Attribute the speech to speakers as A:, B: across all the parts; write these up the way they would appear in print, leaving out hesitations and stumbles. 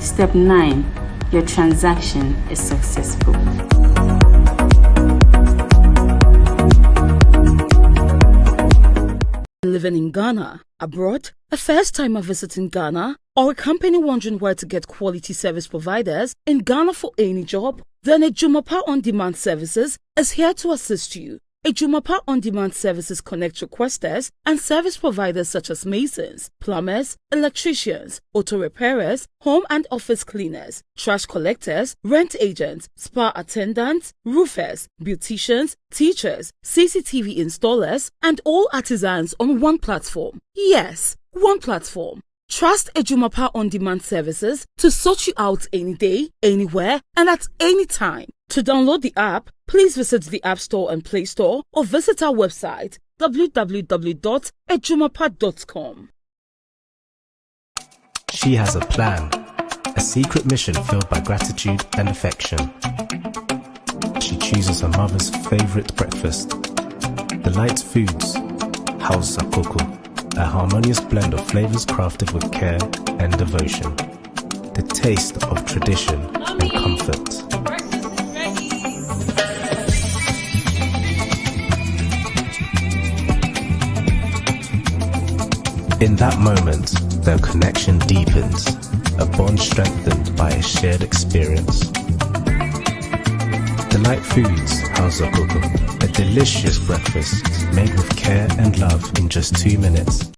A: Step 9. Your transaction is successful.
B: Living in Ghana, abroad, a first-timer visiting Ghana, or a company wondering where to get quality service providers in Ghana for any job, then Ejumapa On Demand Services is here to assist you. Ejumapa On Demand Services connect requesters and service providers such as masons, plumbers, electricians, auto repairers, home and office cleaners, trash collectors, rent agents, spa attendants, roofers, beauticians, teachers, CCTV installers, and all artisans on one platform. Yes, one platform. Trust Ejumapa On Demand Services to sort you out any day, anywhere, and at any time. To download the app, please visit the App Store and Play Store or visit our website www.ejumapa.com.
C: She has a plan, a secret mission filled by gratitude and affection. She chooses her mother's favorite breakfast. Delight Foods, House Sakoko, a harmonious blend of flavors crafted with care and devotion. The taste of tradition and comfort. In that moment, their connection deepens, a bond strengthened by a shared experience. Delight Foods, House Sakoko, a delicious breakfast made with care and love in just 2 minutes.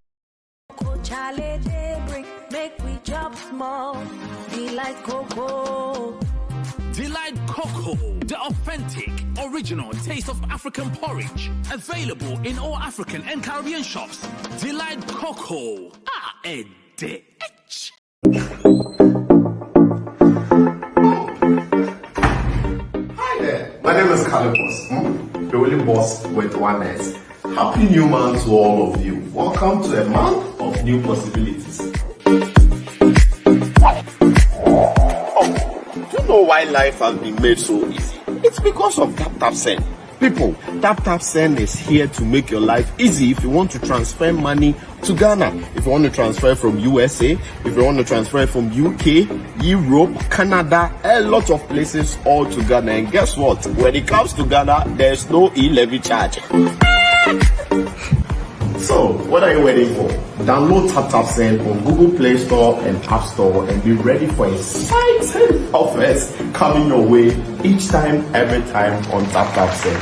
D: Delight Cocoa, the authentic, original taste of African porridge. Available in all African and Caribbean shops. Delight Cocoa. Hi
E: there, my name is Calibos, the only boss with one S. Happy new month to all of you. Welcome to a month of new possibilities. Do you know why life has been made so easy? It's because of TapTapSend. People, TapTapSend is here to make your life easy if you want to transfer money to Ghana. If you want to transfer from USA, if you want to transfer from UK, Europe, Canada, a lot of places all to Ghana. And guess what? When it comes to Ghana, there's no e-levy charge. So, what are you waiting for? Download TapTapSend on Google Play Store and App Store and be ready for exciting offers coming your way each time, every time on TapTapSend.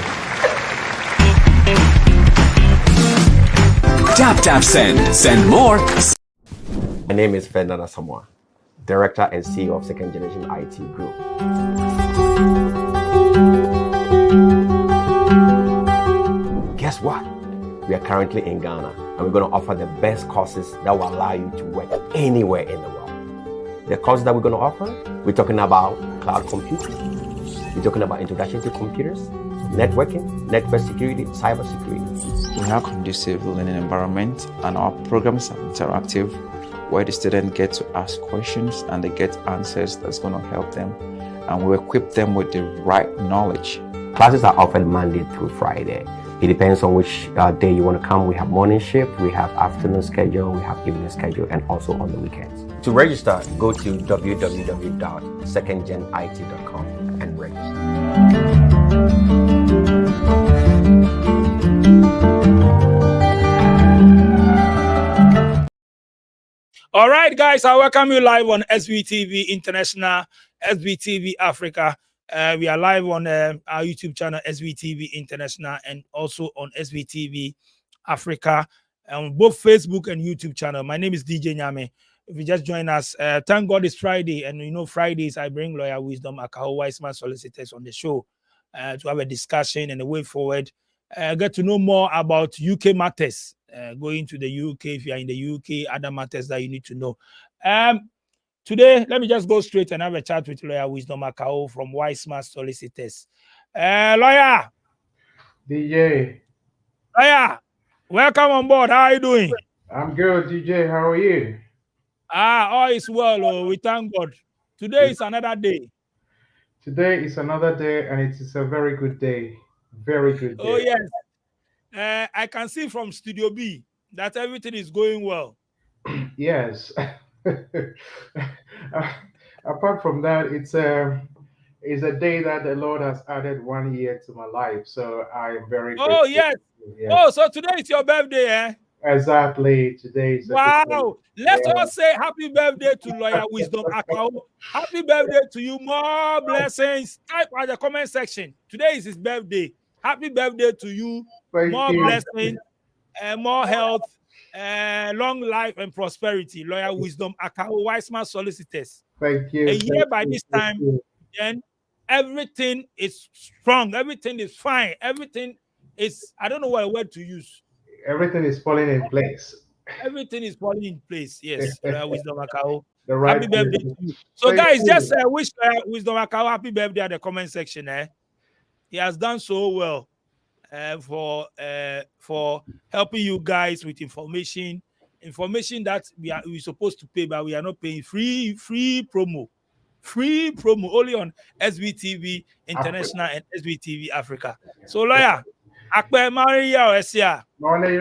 F: TapTapSend. Send more.
G: My name is Ferdinand Asamoah, Director and CEO of Second Generation IT Group. Guess what? We are currently in Ghana and we're going to offer the best courses that will allow you to work anywhere in the world. The courses that we're going to offer, we're talking about cloud computing, we're talking about introduction to computers, networking, network security, cyber security.
H: We have a conducive learning environment and our programs are interactive where the students get to ask questions and they get answers that's going to help them, and we equip them with the right knowledge.
G: Classes are offered Monday through Friday. It depends on which day you want to come. We have morning shift, we have afternoon schedule, we have evening schedule, and also on the weekends. To register, go to www.secondgenit.com and register.
I: All right, guys, I welcome you live on SBTV International, SBTV Africa. We are live on our YouTube channel, SBTV International, and also on SBTV Africa, on both Facebook and YouTube channel. My name is DJ Nyame. If you just join us, thank God it's Friday, and you know Fridays I bring Lawyer Wisdom Akaho Wiseman solicitors on the show to have a discussion and a way forward. Get to know more about UK matters, going to the UK if you are in the UK, other matters that you need to know. Today, let me just go straight and have a chat with Lawyer Wisdom Akao from Wiseman Solicitors. Lawyer.
J: DJ.
I: Lawyer, welcome on board. How are you doing?
J: I'm good, DJ. How are you?
I: All is well. Oh, we thank God. Today is another day.
J: Today is another day, and it is a very good day. Very good day.
I: Oh, yes. I can see from Studio B that everything is going well.
J: Yes. apart from that, it's a day that the Lord has added 1 year to my life. So I am very
I: Oh,
J: grateful.
I: yes.
J: Yes.
I: Oh, so today is your birthday, eh?
J: Exactly. Today is a good day.
I: Wow. Let's
J: Yeah.
I: all say happy birthday to Lawyer Wisdom Akao. Happy birthday to you. More blessings. Type at the comment section. Today is his birthday. Happy birthday to you.
J: Thank
I: More
J: you.
I: blessings, more health, long life and prosperity. Lawyer Wisdom Akao, Wiseman Solicitors.
J: Thank you.
I: A year
J: Thank
I: by
J: you.
I: this
J: Thank
I: time,
J: you.
I: then everything is strong. Everything is fine. Everything is, I don't know what word to use.
J: Everything is falling in place.
I: Everything is falling in place. Yes, Wisdom Akao.
J: The right
I: Happy birthday
J: place.
I: to you. So,
J: Thank
I: guys,
J: you.
I: just wish Wisdom Akao happy birthday at the comment section. He has done so well for helping you guys with information that we're supposed to pay, but we are not paying. Free promo only on SBTV International and SBTV Africa. So, lawyer, Akpe Maria Oesia.
J: Morning,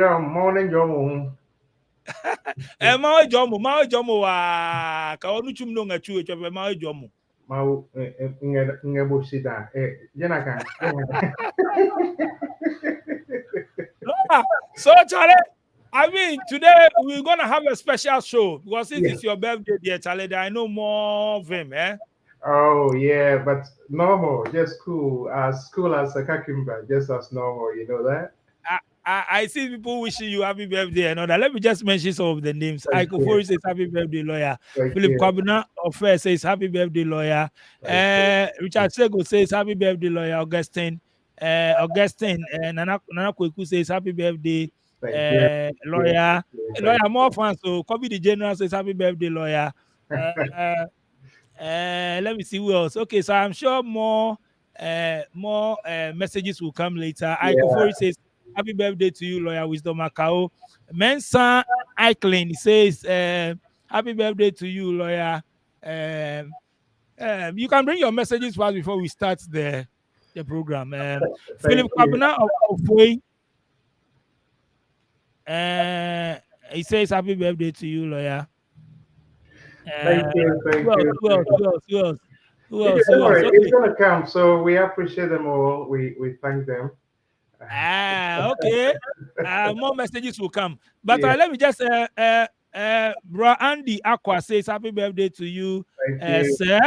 J: Jomo.
I: Mao Jomo wa ka onu chum no ngachu echope Mao Jomo.
J: Mau ngebusida. Jenaka.
I: So Charlie, I mean today we're gonna have a special show because since it's your birthday, dear Charlie, I know more of him, eh?
J: Oh yeah, but normal, just cool as a cucumber, just as normal. You know that.
I: I see people wishing you happy birthday and all that. Let me just mention some of the names. Iko Fori says happy birthday, lawyer. Philip Kwabena of says happy birthday, lawyer. Richard Sego says happy birthday, lawyer. Augustine Nana Kweku says happy birthday, lawyer. Lawyer, more fans. So Kobe the General says happy birthday, lawyer. Let me see who else. Okay, so I'm sure more messages will come later. Iko Fori says happy birthday to you, Lawyer Wisdom Akao. Mensa Eichlein says, happy birthday to you, Lawyer. You can bring your messages first before we start the program. Philip Kwabena of Ofoi. He says, happy birthday to you, Lawyer.
J: Thank you.
I: Who else?
J: Okay. It's gonna come, so we appreciate them all. We thank them.
I: Okay. More messages will come. But let me just bro Andy Aqua says happy birthday to you, sir.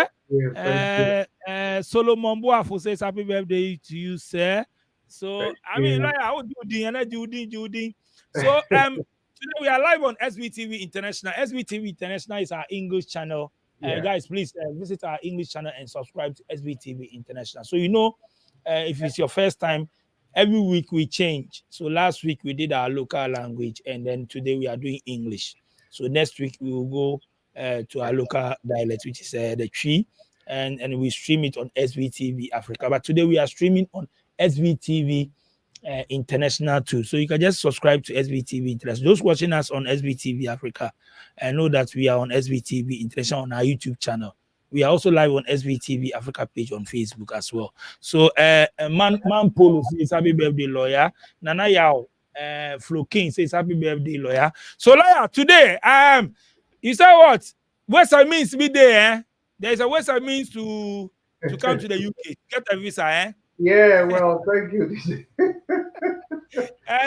I: Solomon Boafo says happy birthday to you, sir. So I mean, like I would do. So today we are live on SBTV International. SBTV International is our English channel. Guys, please visit our English channel and subscribe to SBTV International. So you know, if it's your first time, every week we change. So last week we did our local language, and then today we are doing English. So next week we will go to our local dialect, which is the Twi, and we stream it on SBTV Africa. But today we are streaming on SBTV International too. So you can just subscribe to SBTV International. Those watching us on SBTV Africa, know that we are on SBTV International on our YouTube channel. We are also live on SBTV Africa page on Facebook as well. So Man Polo says happy birthday, lawyer. Nana Yao Flo King says happy birthday, lawyer. So lawyer, today you say what? Western means be there, eh? There is a Western means to come to the UK, get a visa, eh?
J: Yeah, well, thank you.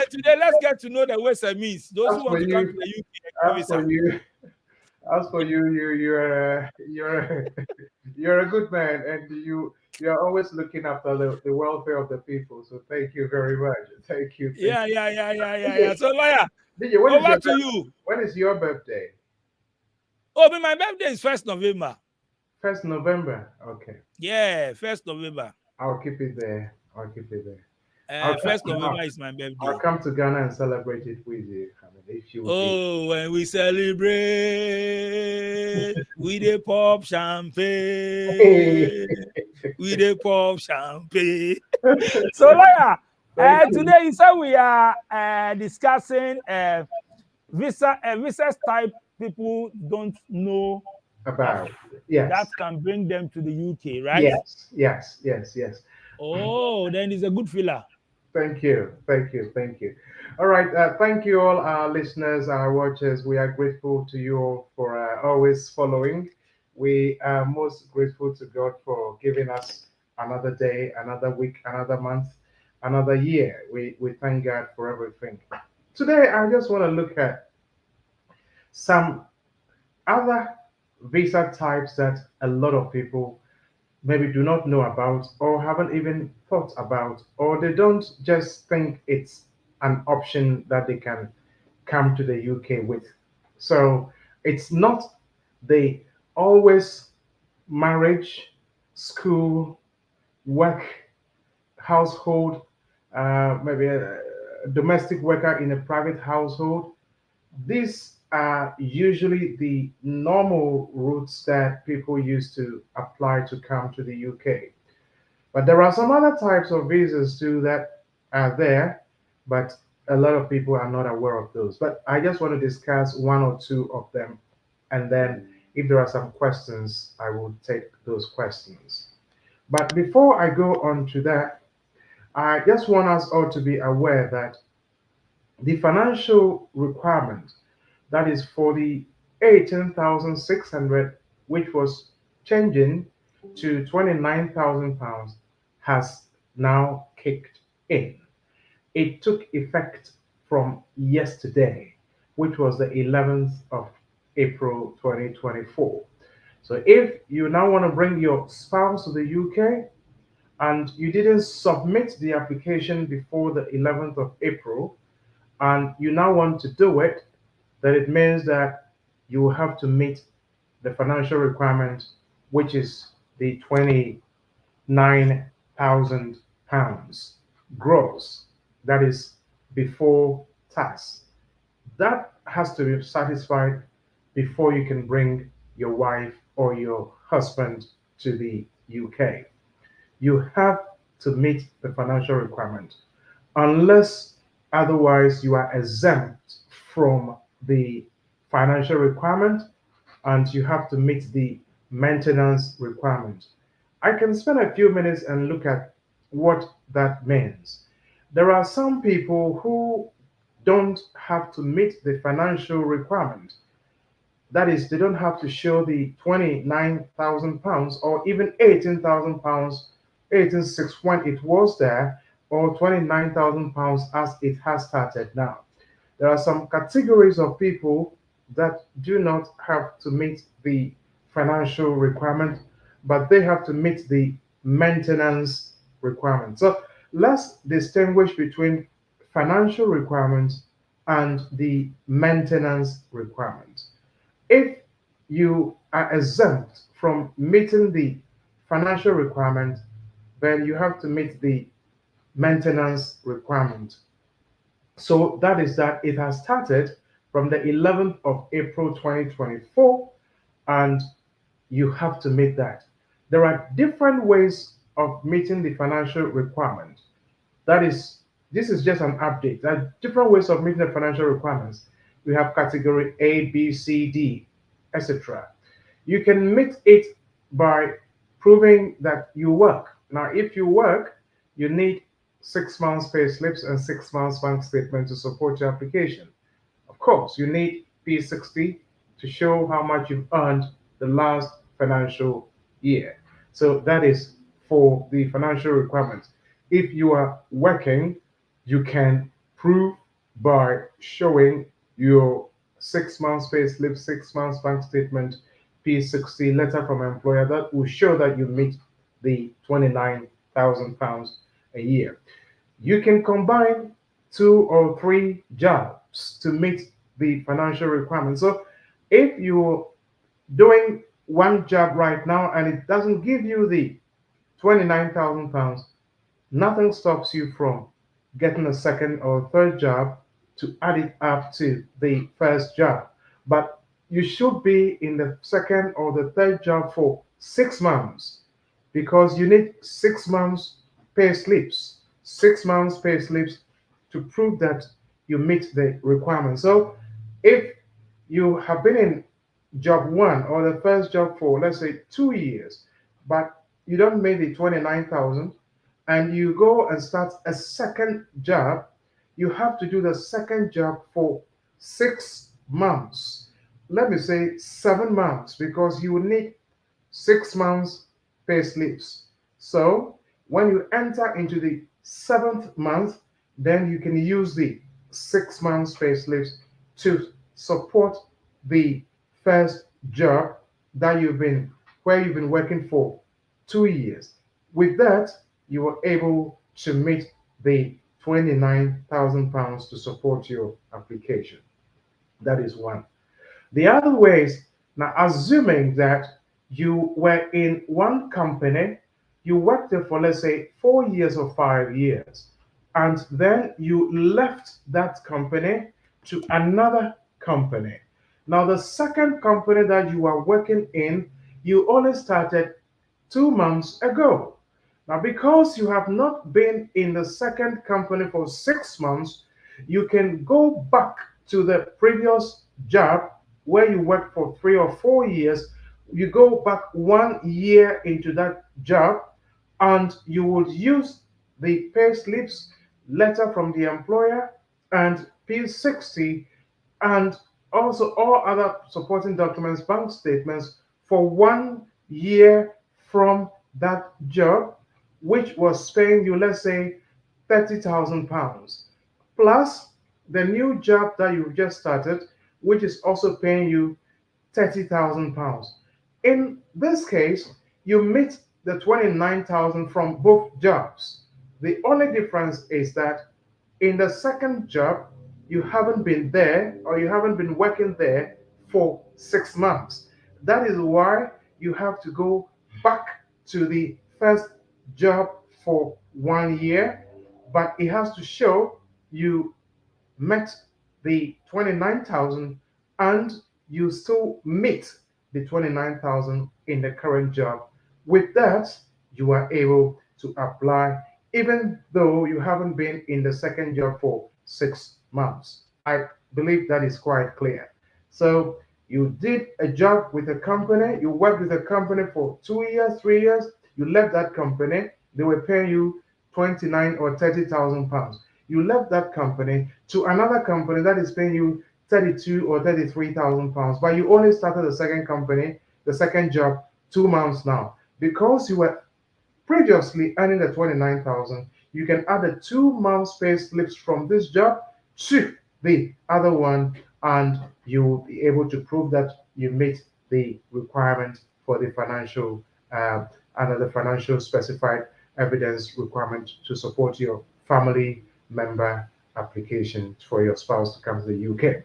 I: Today let's get to know the Western means. Those who want to come to the UK,
J: as for you, you're a good man, and you're always looking after the welfare of the people. So thank you very much. Thank you.
I: Yeah. So lawyer, over to you.
J: When is your birthday?
I: Oh, but my birthday is 1st November.
J: 1st November. Okay.
I: Yeah, 1st November.
J: I'll keep it there.
I: 1st November is my birthday.
J: I'll come to Ghana and celebrate it with you. I mean, if you
I: when we celebrate, we dey pop champagne. So, lawyer, today you said we are discussing visas type people don't know
J: about. Yes.
I: That can bring them to the UK, right?
J: Yes.
I: Oh, then it's a good filler.
J: Thank you. All right. Thank you all, our listeners, our watchers. We are grateful to you all for always following. we are most grateful to God for giving us another day, another week, another month, another year. We thank God for everything. Today, I just want to look at some other visa types that a lot of people maybe do not know about or haven't even thought about, or they don't just think it's an option that they can come to the UK with. So it's not the always marriage, school, work, household, maybe a domestic worker in a private household. These are usually the normal routes that people use to apply to come to the UK. But there are some other types of visas too that are there, but a lot of people are not aware of those. But I just want to discuss one or two of them, and then if there are some questions, I will take those questions. But before I go on to that, I just want us all to be aware that the financial requirement that is for the 18,600, which was changing to 29,000 pounds, has now kicked in. It took effect from yesterday, which was the 11th of April 2024. So if you now want to bring your spouse to the UK and you didn't submit the application before the 11th of April, and you now want to do it, then it means that you will have to meet the financial requirement, which is the 29,000 pounds gross. That is before tax. That has to be satisfied before you can bring your wife or your husband to the UK. You have to meet the financial requirement. Unless otherwise you are exempt from the financial requirement and you have to meet the maintenance requirement. I can spend a few minutes and look at what that means. There are some people who don't have to meet the financial requirement. That is, they don't have to show the 29,000 pounds or even 18,000 pounds, 18,600 when it was there, or 29,000 pounds as it has started now. There are some categories of people that do not have to meet the financial requirement, but they have to meet the maintenance requirement. So let's distinguish between financial requirements and the maintenance requirement. If you are exempt from meeting the financial requirement, then you have to meet the maintenance requirement. So that is that it has started from the 11th of April 2024, and you have to meet that. There are different ways of meeting the financial requirement. That is, this is just an update. There are different ways of meeting the financial requirements. We have category A, B, C, D, etc. You can meet it by proving that you work. Now, if you work, you need 6 months pay slips and 6 months bank statement to support your application. Of course, you need P60 to show how much you've earned the last financial year. So that is for the financial requirements. If you are working, you can prove by showing your 6 months pay slip, 6 months bank statement, P60 letter from employer that will show that you meet the 29,000 pounds a year. You can combine 2 or 3 jobs to meet the financial requirements. So if you're doing one job right now and it doesn't give you the 29,000 pounds, nothing stops you from getting a second or third job to add it up to the first job. But you should be in the second or the third job for 6 months because you need 6 months pay slips, 6 months pay slips to prove that you meet the requirements. So if you have been in job one or the first job for, let's say, 2 years, but you don't make the 29,000 and you go and start a second job, you have to do the second job for 6 months. Let me say 7 months because you will need 6 months pay slips. So when you enter into the 7th month, then you can use the 6 months pay slips to support the first job that where you've been working for 2 years. With that, you were able to meet the £29,000 to support your application. That is one. The other way is, now assuming that you were in one company, you worked there for, let's say, 4 years or 5 years, and then you left that company to another company. Now, the second company that you are working in, you only started 2 months ago. Now, because you have not been in the second company for 6 months, you can go back to the previous job where you worked for 3 or 4 years. You go back 1 year into that job, and you would use the pay slips, letter from the employer, and P60, and also all other supporting documents, bank statements for 1 year from that job, which was paying you, let's say, £30,000, plus the new job that you've just started, which is also paying you £30,000. In this case, you meet the 29,000 from both jobs. The only difference is that in the second job, you haven't been there, or you haven't been working there for 6 months. That is why you have to go back to the first job for 1 year, but it has to show you met the 29,000 and you still meet the 29,000 in the current job. With that, you are able to apply even though you haven't been in the second job for 6 months. I believe that is quite clear. So you did a job with a company, you worked with a company for 2 years, 3 years, you left that company, they were paying you 29 or 30,000 pounds. You left that company to another company that is paying you 32 or 33,000 pounds, but you only started the second company, the second job, 2 months now. Because you were previously earning the 29,000, you can add the 2 months pay slips from this job to the other one, and you will be able to prove that you meet the requirement for the financial under the financial specified evidence requirement to support your family member application for your spouse to come to the UK.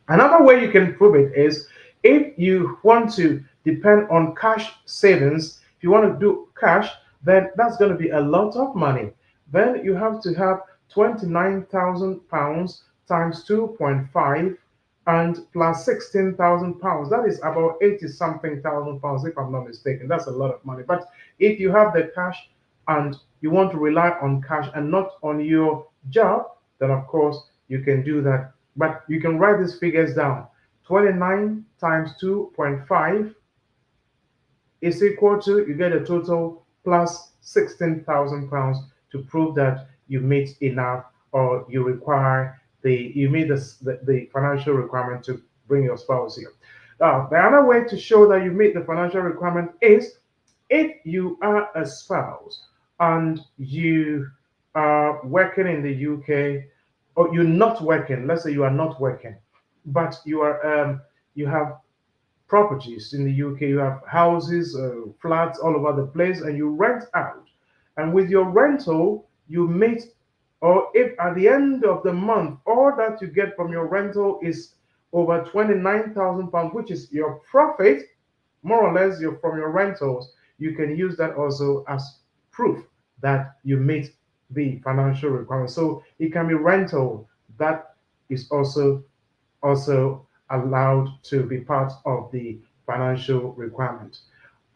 J: Another way you can prove it is if you want to depend on cash savings. If you want to do cash, then that's going to be a lot of money. Then you have to have £29,000 times 2.5 and plus £16,000. That is about 80 something thousand pounds, if I'm not mistaken. That's a lot of money. But if you have the cash and you want to rely on cash and not on your job, then of course you can do that. But you can write these figures down. 29 times 2.5 is equal to, you get a total plus £16,000 to prove that you meet enough, or you require you meet the financial requirement to bring your spouse here. Now, the other way to show that you meet the financial requirement is if you are a spouse and you are working in the UK, or you're not working. Let's say you are not working, but you have properties in the UK. You have houses, flats all over the place, and you rent out. And with your rental, you meet, or if at the end of the month, all that you get from your rental is over £29,000, which is your profit, more or less, from your rentals, you can use that also as proof that you meet the financial requirement. So it can be rental that is also allowed to be part of the financial requirement.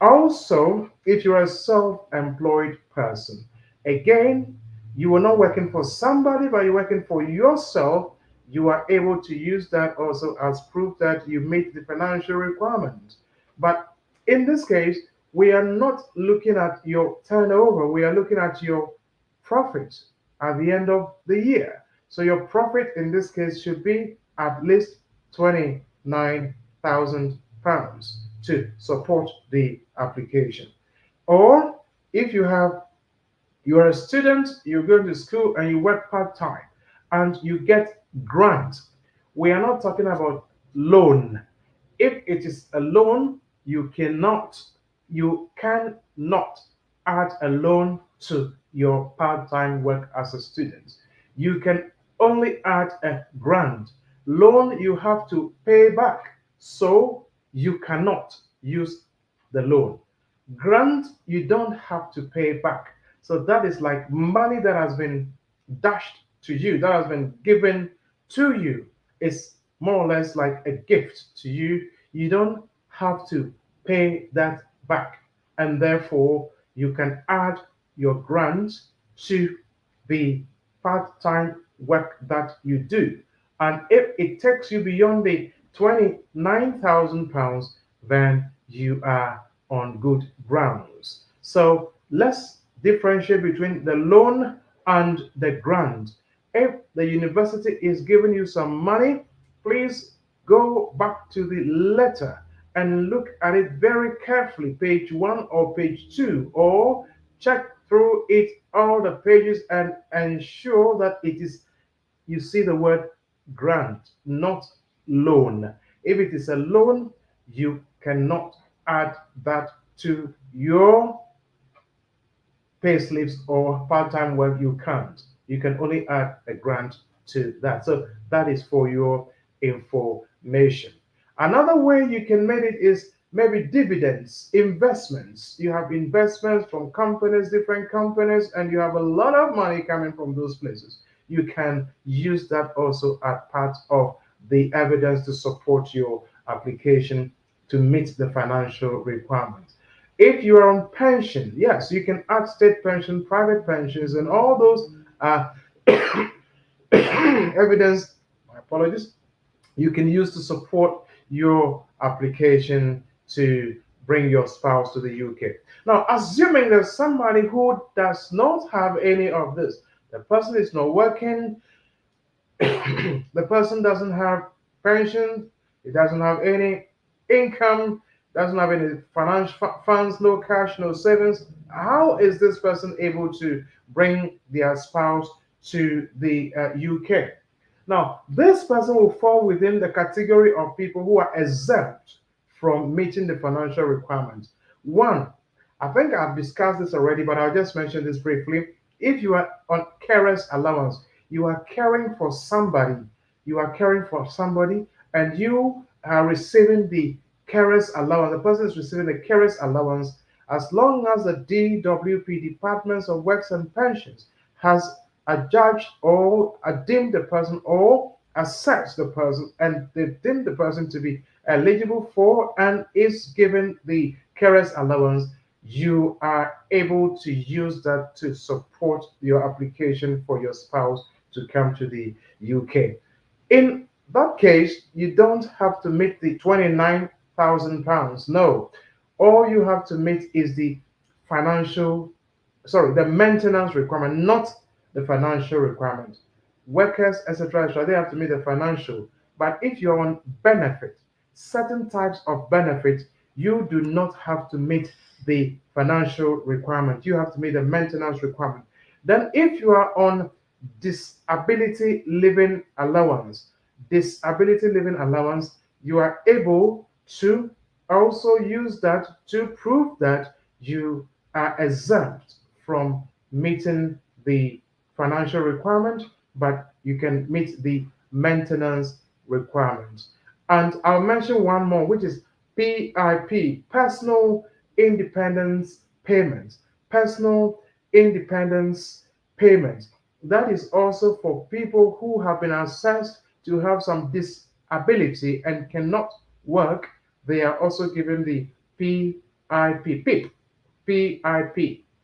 J: Also, if you're a self-employed person, again, you are not working for somebody, but you're working for yourself, you are able to use that also as proof that you meet the financial requirement. But in this case, we are not looking at your turnover, we are looking at your profit at the end of the year. So your profit in this case should be at least £29,000 to support the application. Or if you are a student, you're going to school and you work part-time and you get grant. We are not talking about loan. If it is a loan, you cannot add a loan to your part-time work as a student. You can only add a grant. Loan you have to pay back, so you cannot use the loan. Grant you don't have to pay back. So that is like money that has been dashed to you, that has been given to you. It's more or less like a gift to you. You don't have to pay that back, and therefore you can add your grant to the part-time work that you do. And if it takes you beyond the £29,000, then you are on good grounds. So let's differentiate between the loan and the grant. If the university is giving you some money, please go back to the letter and look at it very carefully, page 1 or page 2, or check through it, all the pages, and ensure that it is, you see the word grant, not loan. If it is a loan, you cannot add that to your pay slips or part-time work. You can't. You can only add a grant to that. So that is for your information. Another way you can make it is maybe dividends, investments. You have investments from companies, different companies, and you have a lot of money coming from those places. You can use that also as part of the evidence to support your application to meet the financial requirements. If you are on pension, yes, you can add state pension, private pensions, and all those evidence, my apologies, you can use to support your application to bring your spouse to the UK. Now, assuming there's somebody who does not have any of this, the person is not working, the person doesn't have pension, it doesn't have any income, doesn't have any financial funds, no cash, no savings. How is this person able to bring their spouse to the UK? Now, this person will fall within the category of people who are exempt from meeting the financial requirements. One, I think I've discussed this already, but I'll just mention this briefly. If you are on carer's allowance, you are caring for somebody, and you are receiving the carer's allowance. The person is receiving the carer's allowance as long as the DWP, Departments of Works and Pensions, has adjudged or deemed the person or assessed the person, and they've deemed the person to be eligible for and is given the carer's allowance. You are able to use that to support your application for your spouse to come to the UK. In that case, you don't have to meet the £29,000. No, all you have to meet is the maintenance requirement, not the financial requirement. Workers, etc., they have to meet the financial. But if you're on benefit, certain types of benefit, you do not have to meet the financial requirement. You have to meet the maintenance requirement. Then if you are on disability living allowance, you are able to also use that to prove that you are exempt from meeting the financial requirement, but you can meet the maintenance requirement. And I'll mention one more, which is PIP, Personal Independence Payments. Personal Independence Payments. That is also for people who have been assessed to have some disability and cannot work. They are also given the PIP.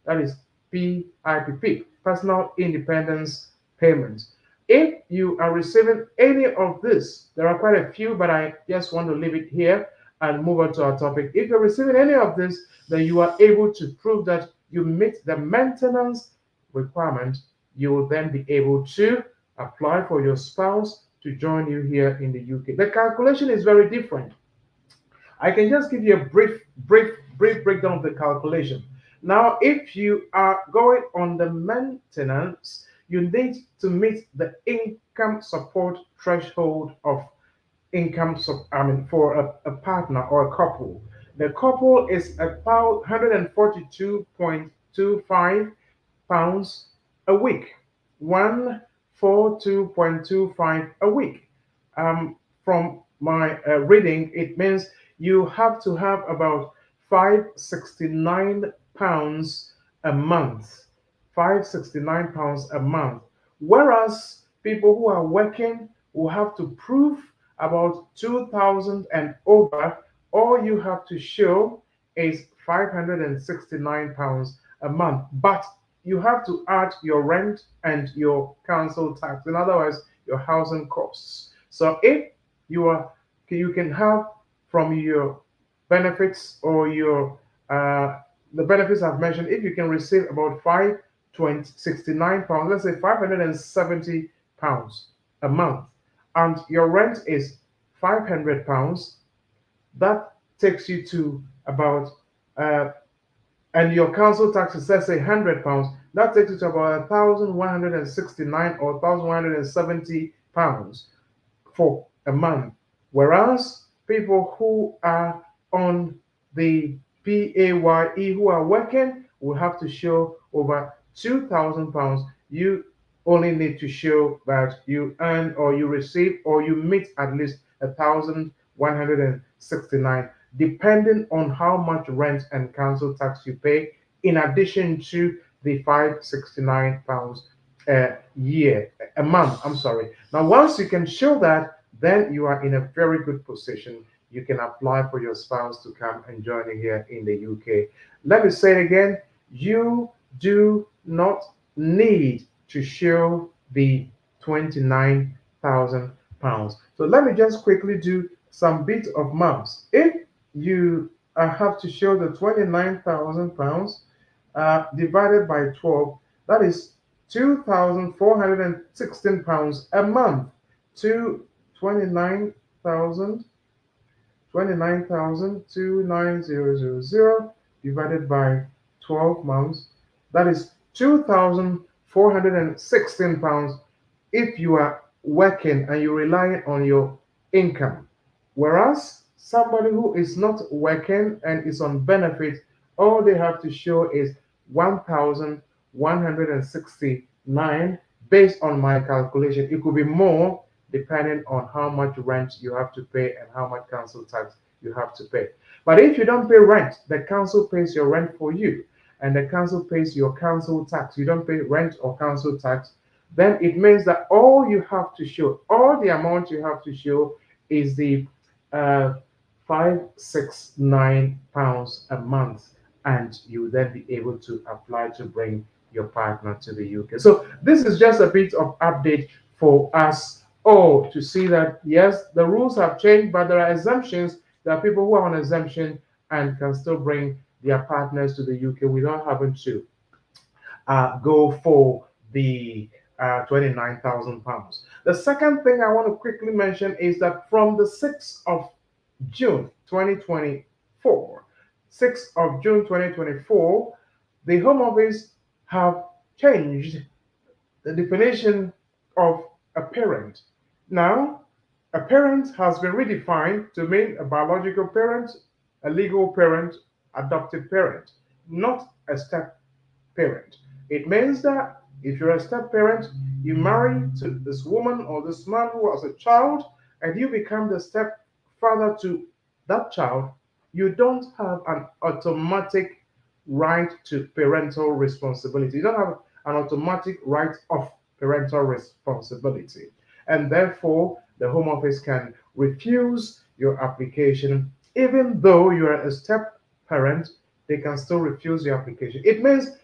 J: That is PIP, Personal Independence Payments. If you are receiving any of this, there are quite a few, but I just want to leave it here and move on to our topic. If you're receiving any of this, then you are able to prove that you meet the maintenance requirement. You will then be able to apply for your spouse to join you here in the UK. The calculation is very different. I can just give you a brief breakdown of the calculation. Now, if you are going on the maintenance, you need to meet the income support threshold of for a partner or a couple. The couple is about 142.25 pounds a week. 142.25 a week. From my reading, it means you have to have about 569 pounds a month. 569 pounds a month. Whereas people who are working will have to prove about 2,000 and over. All you have to show is 569 pounds a month. But you have to add your rent and your council tax. In other words, your housing costs. So if you can have from your benefits or your the benefits I've mentioned, if you can receive about 569 pounds, let's say 570 pounds a month, and your rent is 500 pounds, that takes you to about and your council tax is, let's say, 100 pounds, that takes you to about 1,169 or 1,170 pounds for a month. Whereas people who are on the PAYE, who are working, will have to show over 2,000 pounds. You only need to show that you earn or you receive or you meet at least 1,169, depending on how much rent and council tax you pay, in addition to the 569 pounds a month. I'm sorry. Now, once you can show that, then you are in a very good position. You can apply for your spouse to come and join you here in the UK. Let me say it again. You do not need to show the 29,000 pounds. So let me just quickly do some bit of maths. If you have to show the 29,000 pounds divided by 12, that is 2,416 pounds a month. 29,000 divided by 12 months, that is 2,416 pounds if you are working and you rely on your income. Whereas somebody who is not working and is on benefit, all they have to show is 1,169 based on my calculation. It could be more depending on how much rent you have to pay and how much council tax you have to pay. But if you don't pay rent, the council pays your rent for you, and the council pays your council tax. You don't pay rent or council tax, then it means that all you have to show, all the amount you have to show is the 569 pounds a month, and you will then be able to apply to bring your partner to the UK. So this is just a bit of update for us all to see that, yes, the rules have changed, but there are exemptions. There are people who are on exemption and can still bring their partners to the UK without having to go for the 29,000 pounds. The second thing I want to quickly mention is that from the 6th of June 2024, 6th of June 2024, the Home Office have changed the definition of a parent. Now, a parent has been redefined to mean a biological parent, a legal parent, adoptive parent, not a step parent. It means that if you're a step parent, you marry to this woman or this man who has a child, and you become the stepfather to that child, you don't have an automatic right to parental responsibility. You don't have an automatic right of parental responsibility. And therefore, the Home Office can refuse your application. Even though you are a step parent, they can still refuse your application. It means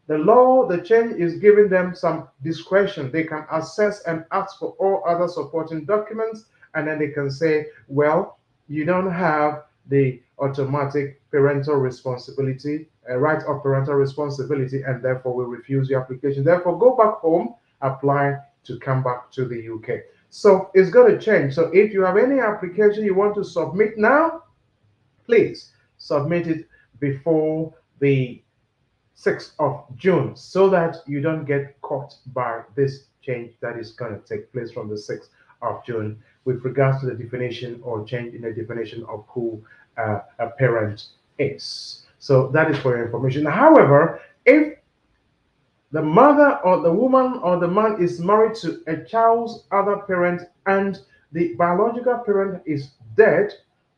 J: the law, the change is giving them some discretion. They can assess and ask for all other supporting documents, and then they can say, well, you don't have the automatic parental responsibility, a right of parental responsibility, and therefore we refuse your application. Therefore, go back home, apply to come back to the UK. So it's going to change. So if you have any application you want to submit now, please submit it before the 6th of June so that you don't get caught by this change that is going to take place from the 6th of June with regards to the definition or change in the definition of who a parent is. So that is for your information. However, if the mother or the woman or the man is married to a child's other parent and the biological parent is dead,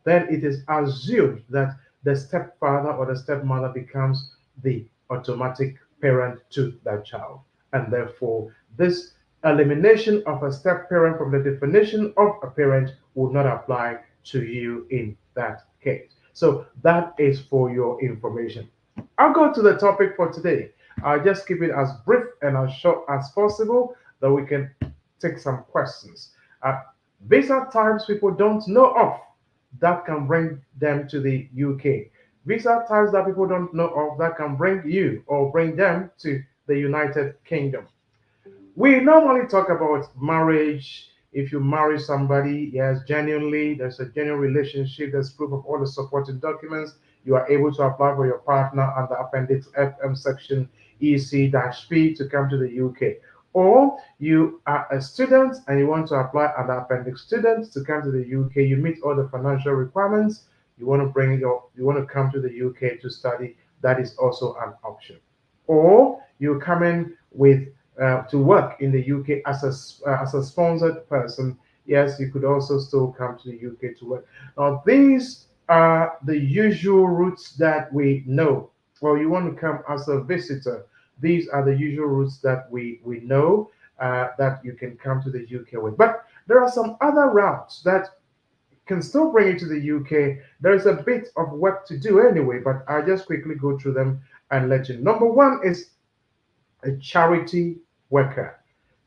J: then it is assumed that the stepfather or the stepmother becomes the automatic parent to that child. And therefore, this elimination of a step parent from the definition of a parent would not apply to you in that case. So that is for your information. I'll go to the topic for today. I'll just keep it as brief and as short as possible that we can take some questions. Visa types people don't know of that can bring them to the UK. Visa types that people don't know of that can bring you or bring them to the United Kingdom. We normally talk about marriage. If you marry somebody, yes, genuinely, there's a genuine relationship, there's proof of all the supporting documents, you are able to apply for your partner under Appendix FM section EC-P to come to the UK. Or you are a student and you want to apply under Appendix Student to come to the UK. You meet all the financial requirements. You want to come to the UK to study. That is also an option. Or you come in with to work in the UK as a sponsored person. Yes, you could also still come to the UK to work. Now these are the usual routes that we know. Well, you want to come as a visitor. These are the usual routes that we know that you can come to the UK with. But there are some other routes that can still bring you to the UK. There is a bit of work to do anyway, but I'll just quickly go through them and let you know. Number one is a charity worker.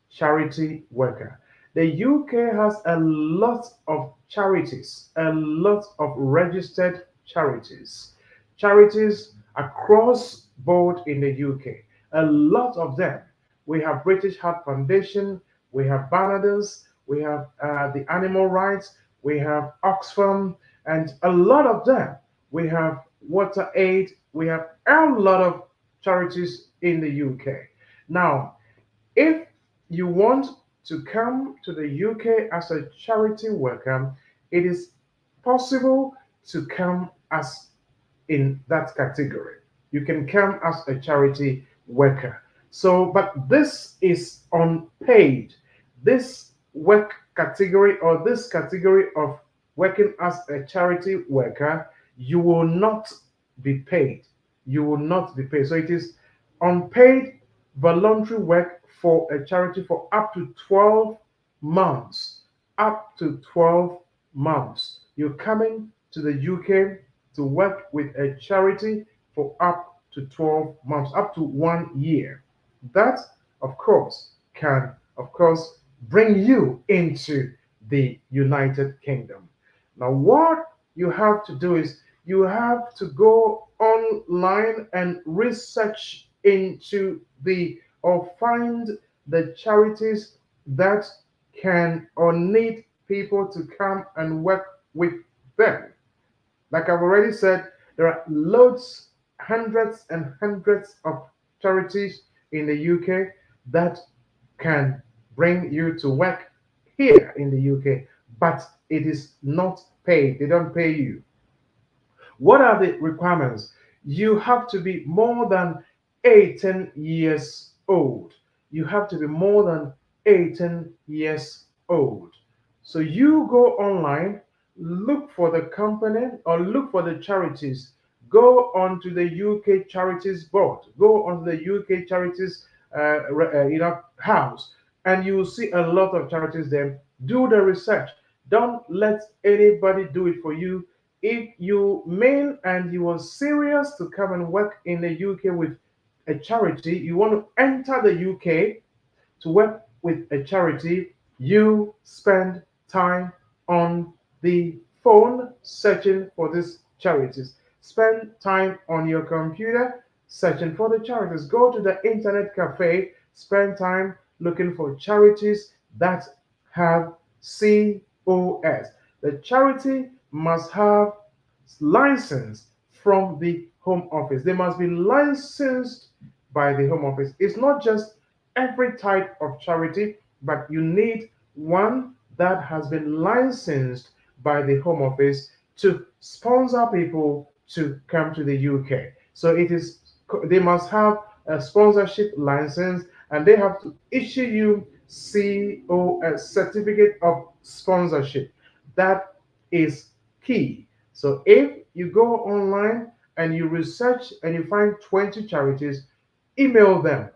J: Charity worker. The UK has a lot of charities, a lot of registered charities. Charities across board in the UK. A lot of them. We have British Heart Foundation, we have Barnardus, we have the Animal Rights, we have Oxfam, and a lot of them. We have Water Aid, we have a lot of charities in the UK. Now, if you want to come to the UK as a charity worker, it is possible to come as in that category. You can come as a charity worker. So, but this is unpaid. This work category or this category of working as a charity worker, you will not be paid. You will not be paid. So it is unpaid voluntary work for a charity for up to 12 months. Up to 12 months. You're coming to the UK to work with a charity for up to 12 months, up to 1 year. That, of course, can, bring you into the United Kingdom. Now, what you have to do is you have to go online and research into or find the charities that can or need people to come and work with them. Like I've already said, there are loads, hundreds and hundreds of charities in the UK that can bring you to work here in the UK, but it is not paid. They don't pay you. What are the requirements? You have to be more than 18 years old. You have to be more than 18 years old. So you go online, look for the company or look for the charities. Go onto the UK Charities Board. Go onto the UK Charities house, and you will see a lot of charities there. Do the research. Don't let anybody do it for you. If you mean and you are serious to come and work in the UK with a charity, you want to enter the UK to work with a charity, you spend time on the phone searching for these charities. Spend time on your computer searching for the charities. Go to the internet cafe, spend time looking for charities that have COS. The charity must have licensed from the Home Office. They must be licensed by the Home Office. It's not just every type of charity, but you need one that has been licensed by the Home Office to sponsor people to come to the UK. So they must have a sponsorship license, and they have to issue you COS, certificate of sponsorship. That is key. So if you go online and you research and you find 20 charities, email them,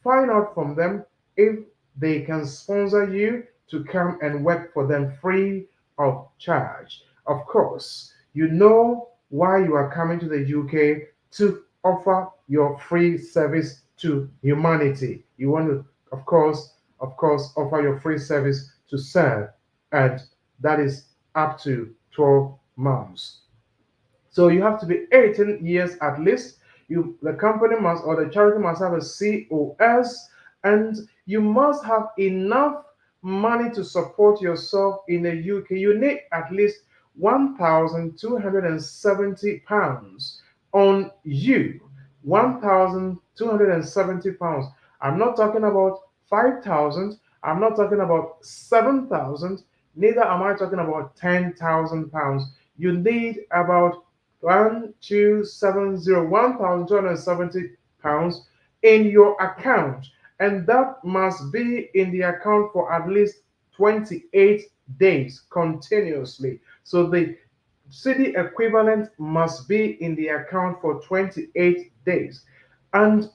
J: find out from them if they can sponsor you to come and work for them free of charge. Of course, you know why you are coming to the UK, to offer your free service to humanity. You want to, of course, offer your free service to serve, and that is up to 12 months. So you have to be 18 years at least. The company must, or the charity must have a COS, and you must have enough money to support yourself in the UK. You need at least £1,270 on you. £1,270. I'm not talking about 5,000. I'm not talking about 7,000. Neither am I talking about £10,000. You need about £1,270 in your account, and that must be in the account for at least 28 days continuously. So the city equivalent must be in the account for 28 days, and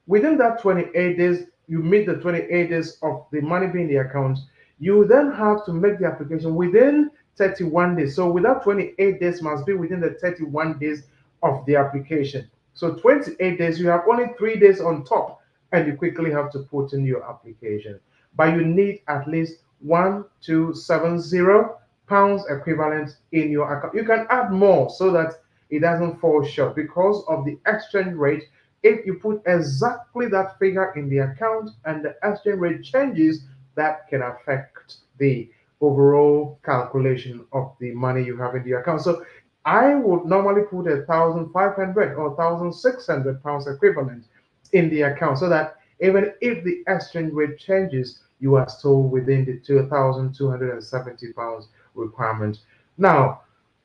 J: within that 28 days, you meet the 28 days of the money being in the account. You then have to make the application within 31 days. So without 28 days must be within the 31 days of the application. So 28 days, you have only 3 days on top, and you quickly have to put in your application. But you need at least £1,270 equivalent in your account. You can add more so that it doesn't fall short because of the exchange rate. If you put exactly that figure in the account and the exchange rate changes, that can affect the overall calculation of the money you have in the account. So I would normally put £1,500 or £1,600 equivalent in the account, so that even if the exchange rate changes, you are still within the £2,270 requirement. Now,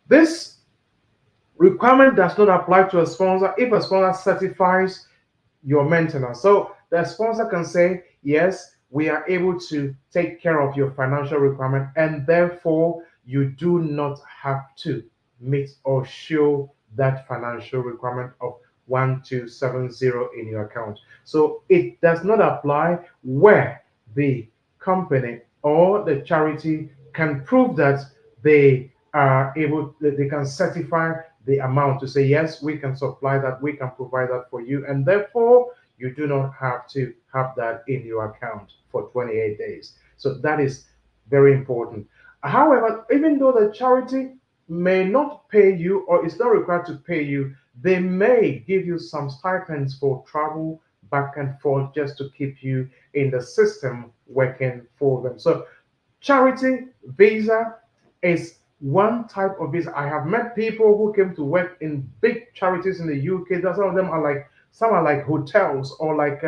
J: this requirement does not apply to a sponsor if a sponsor certifies your maintenance. So the sponsor can say, yes, we are able to take care of your financial requirement, and therefore you do not have to meet or show that financial requirement of 1270 in your account. So it does not apply where the company or the charity can prove that they are able, they can certify the amount to say, yes, we can supply that, we can provide that for you, and therefore you do not have to have that in your account for 28 days. So that is very important. However, even though the charity may not pay you or is not required to pay you, they may give you some stipends for travel back and forth just to keep you in the system working for them. So charity visa is one type of visa. I have met people who came to work in big charities in the UK. Some of them are like, some are like hotels or like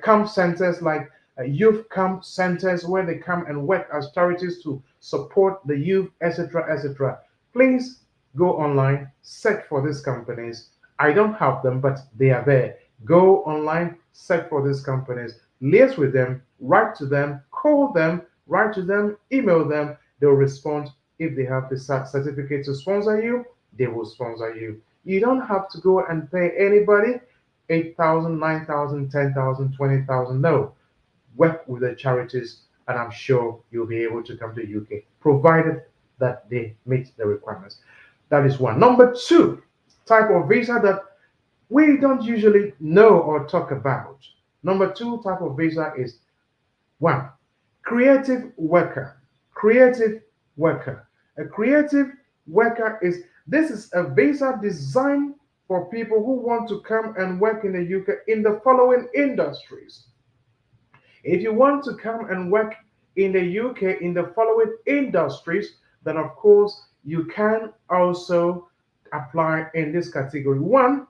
J: camp centers, like youth camp centers where they come and work as charities to support the youth, etc., etc. Please go online, search for these companies. I don't have them, but they are there. Go online, search for these companies, liaise with them, write to them, call them, write to them, email them. They'll respond. If they have the certificate to sponsor you, they will sponsor you. You don't have to go and pay anybody 8,000, 9,000, 10,000, 20,000. No. Work with the charities, and I'm sure you'll be able to come to the UK, provided that they meet the requirements. That is one. Number two type of visa that we don't usually know or talk about. Number two type of visa is one, creative worker. Creative worker. A creative worker is a visa designed for people who want to come and work in the UK in the following industries. If you want to come and work in the UK in the following industries, then of course you can also apply in this category. One,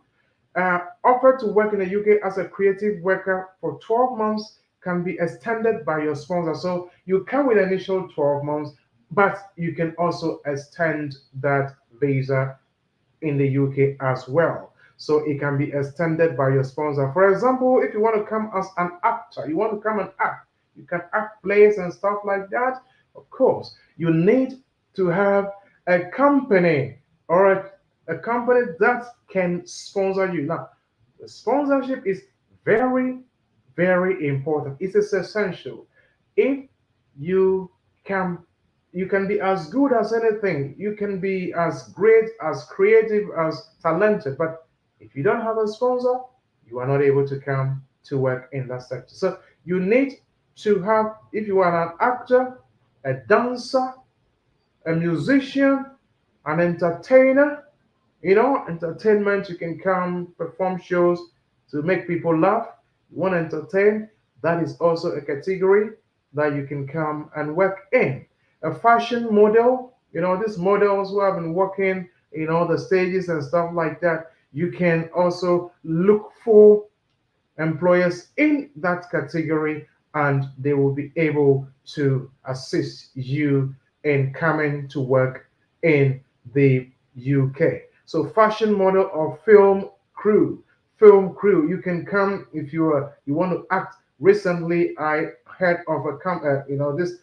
J: offer to work in the UK as a creative worker for 12 months can be extended by your sponsor. So you come with initial 12 months, but you can also extend that visa in the UK as well. So it can be extended by your sponsor. For example, if you want to come as an actor, you want to come and act, you can act plays and stuff like that. Of course, you need to have a company or a company that can sponsor you. Now, the sponsorship is very, very important. It is essential. If you can you can be as good as anything, you can be as great, as creative, as talented, but if you don't have a sponsor, you are not able to come to work in that sector. So you need to have, if you are an actor, a dancer, a musician, an entertainer, entertainment, you can come perform shows to make people laugh. You want to entertain, that is also a category that you can come and work in. A fashion model, these models who have been working, the stages and stuff like that, you can also look for employers in that category and they will be able to assist you in coming to work in the UK. So fashion model or film crew. You can come if you want to act. Recently, I heard of this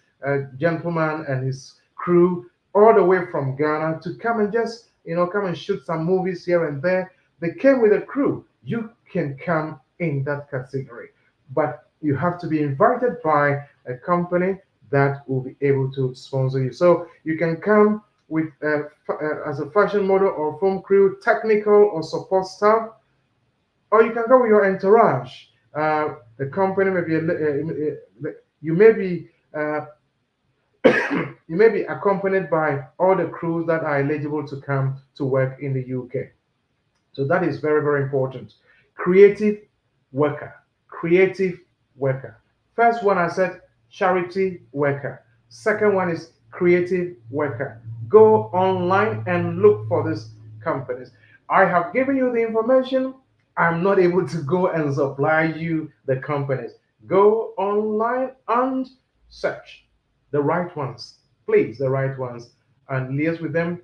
J: gentleman and his crew all the way from Ghana to come and just come and shoot some movies here and there. They came with a crew. You can come in that category, but you have to be invited by a company that will be able to sponsor you. So you can come with as a fashion model or film crew, technical or support staff, or you can go with your entourage. The company may be you may be you may be accompanied by all the crews that are eligible to come to work in the UK. So that is very, very important. Creative worker. First one I said charity worker. Second one is creative worker. Go online and look for these companies. I have given you the information. I'm not able to go and supply you the companies. Go online and search the right ones. Please, the right ones, and liaise with them.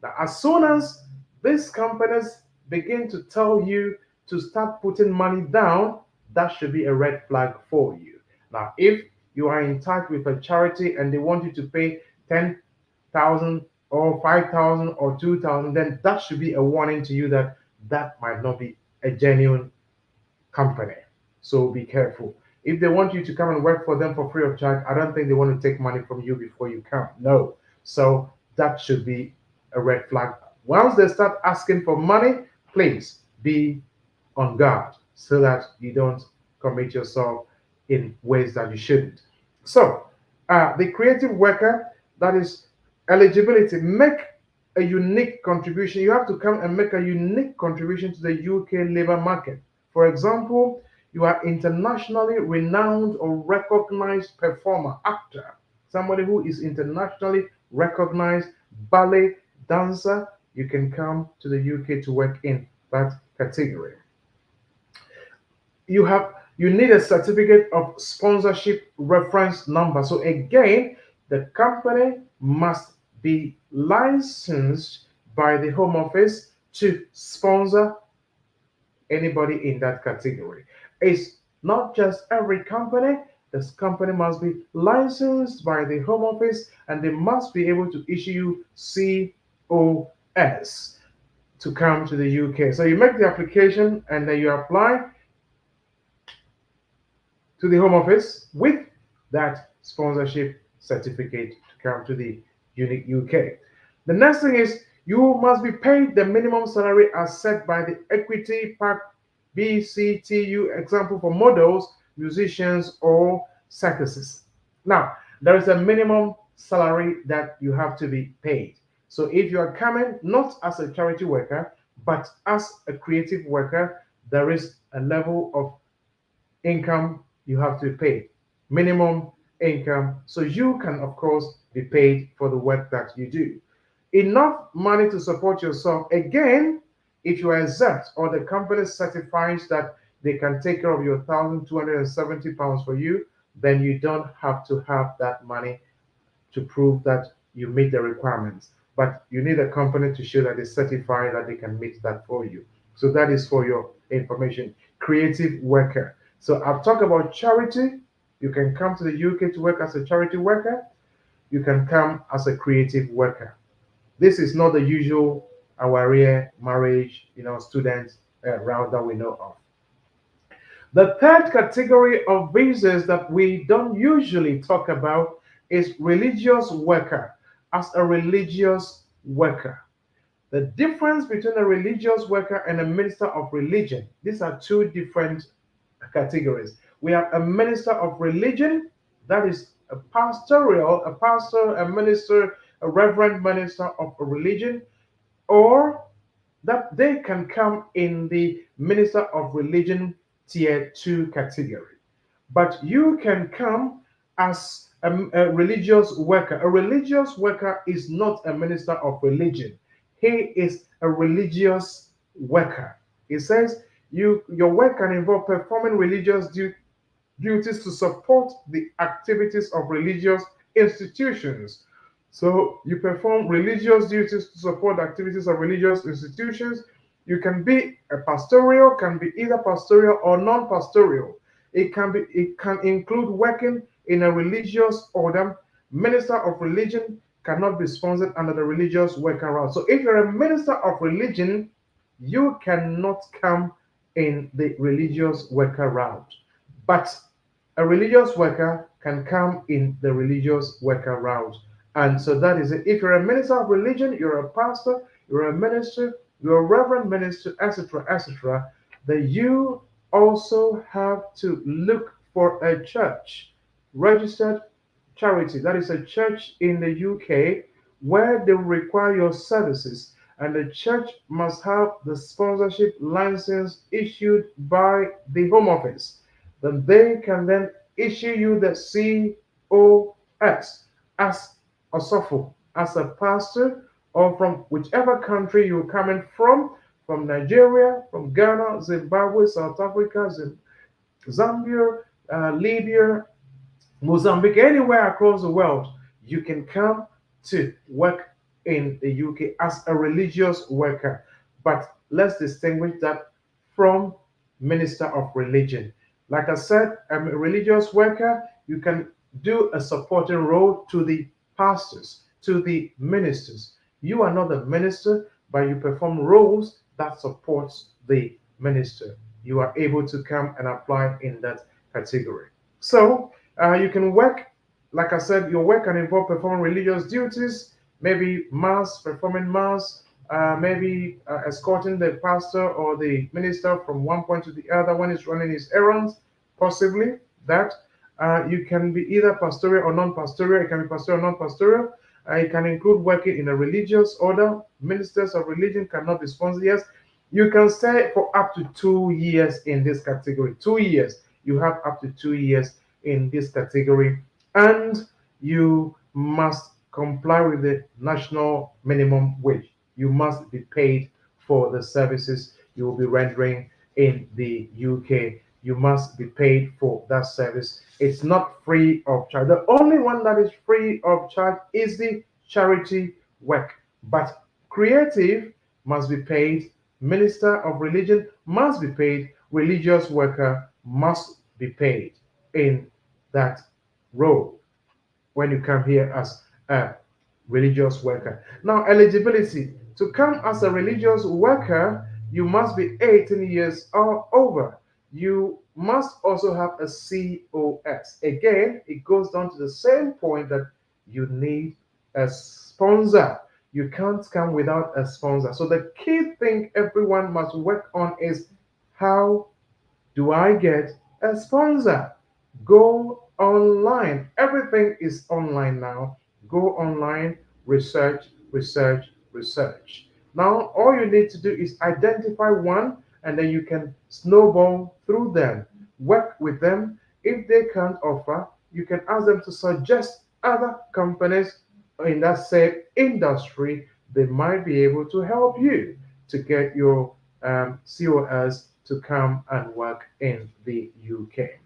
J: Now, as soon as these companies begin to tell you to start putting money down, that should be a red flag for you. Now, if you are in touch with a charity and they want you to pay 10,000 or 5,000 or 2,000, then that should be a warning to you that that might not be a genuine company. So be careful. If they want you to come and work for them for free of charge, I don't think they want to take money from you before you come. No. So that should be a red flag. Once they start asking for money, please be on guard so that you don't commit yourself in ways that you shouldn't. So the creative worker, that is eligibility, make a unique contribution. You have to come and make a unique contribution to the UK labor market. For example, you are internationally renowned or recognized performer, actor, somebody who is internationally recognized, ballet dancer, you can come to the UK to work in that category. You need a certificate of sponsorship reference number. So again, the company must be licensed by the Home Office to sponsor anybody in that category. It's not just every company. This company must be licensed by the Home Office and they must be able to issue COS to come to the UK. So you make the application and then you apply to the Home Office with that sponsorship certificate to come to the UK. The next thing is you must be paid the minimum salary as set by the Equity Pact BCTU example for models, musicians, or circuses. Now, there is a minimum salary that you have to be paid. So if you are coming not as a charity worker, but as a creative worker, there is a level of income you have to pay, minimum income, so you can, of course, be paid for the work that you do. enough money to support yourself. Again, if you are exempt or the company certifies that they can take care of your £1,270 for you, then you don't have to have that money to prove that you meet the requirements. But you need a company to show that they certify that they can meet that for you. So that is for your information. Creative worker. So I've talked about charity. You can come to the UK to work as a charity worker. You can come as a creative worker. This is not the usual aware marriage, student route that we know of. The third category of visas that we don't usually talk about is religious worker. As a religious worker, the difference between a religious worker and a minister of religion, these are two different categories. We have a minister of religion, that is a pastor, a minister, a reverend minister of a religion, or that they can come in the minister of religion tier 2 category. But you can come as a religious worker. A religious worker is not a minister of religion. He is a religious worker. It says your work can involve performing religious duties to support the activities of religious institutions. So you perform religious duties to support the activities of religious institutions. You can be a pastoral, can be either pastoral or non-pastoral. It can include working in a religious order. Minister of religion cannot be sponsored under the religious worker route. So if you're a minister of religion, you cannot come in the religious worker route. But a religious worker can come in the religious worker route. And so that is it. If you're a minister of religion, you're a pastor, you're a minister, you're a reverend minister, etc., etc., then you also have to look for a church, registered charity. That is a church in the UK where they require your services, and the church must have the sponsorship license issued by the Home Office. Then they can then issue you the COS as a sopho, as a pastor, or from whichever country you're coming from Nigeria, from Ghana, Zimbabwe, South Africa, Zambia, Libya, Mozambique, anywhere across the world, you can come to work in the UK as a religious worker. But let's distinguish that from minister of religion. Like I said, I'm a religious worker. You can do a supporting role to the pastors, to the ministers. You are not the minister, but you perform roles that supports the minister. You are able to come and apply in that category. So you can work, like I said, your work can involve performing religious duties, maybe mass, performing mass, maybe escorting the pastor or the minister from one point to the other when he's running his errands, possibly that. You can be either pastoral or non-pastoral. It can be pastoral or non-pastoral. It can include working in a religious order. Ministers of religion cannot be sponsored. Yes, you can stay for up to 2 years in this category. 2 years. You have up to 2 years in this category, and you must comply with the national minimum wage. You must be paid for the services you will be rendering in the UK. You must be paid for that service. It's not free of charge. The only one that is free of charge is the charity work. But creative must be paid, minister of religion must be paid, religious worker must be paid in that role when you come here as a religious worker. Now, eligibility. To come as a religious worker, you must be 18 years or over. You must also have a COS. Again, it goes down to the same point that you need a sponsor. You can't come without a sponsor. So the key thing everyone must work on is, how do I get a sponsor? Go online. Everything is online now. Go online, research, research, research. Now, all you need to do is identify one, and then you can snowball through them. Work with them. If they can't offer, you can ask them to suggest other companies in that same industry they might be able to help you to get your COS to come and work in the UK.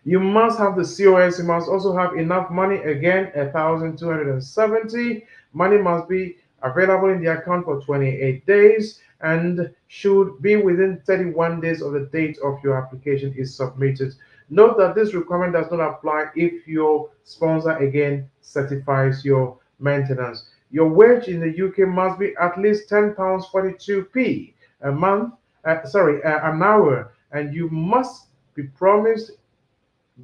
J: You must have the COS. You must also have enough money. Again, 1,270. Money must be available in the account for 28 days and should be within 31 days of the date of your application is submitted. Note that this requirement does not apply if your sponsor again certifies your maintenance. Your wage in the UK must be at least £10.42 a month, an hour, and you must be promised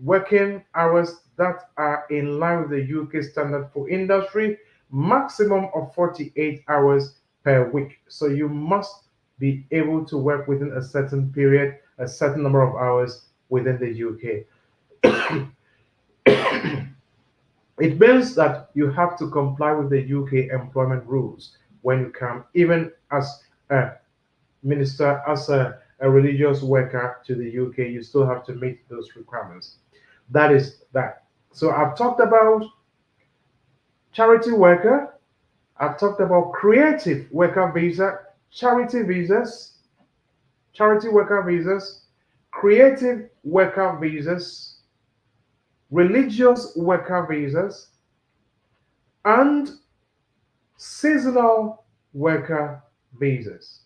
J: working hours that are in line with the UK standard for industry, maximum of 48 hours per week. So you must be able to work within a certain period, a certain number of hours within the UK. It means that you have to comply with the UK employment rules when you come, even as a minister, as a religious worker to the UK, you still have to meet those requirements. That is that. So I've talked about charity worker, I've talked about creative worker visa, charity visas, charity worker visas, creative worker visas, religious worker visas, and seasonal worker visas.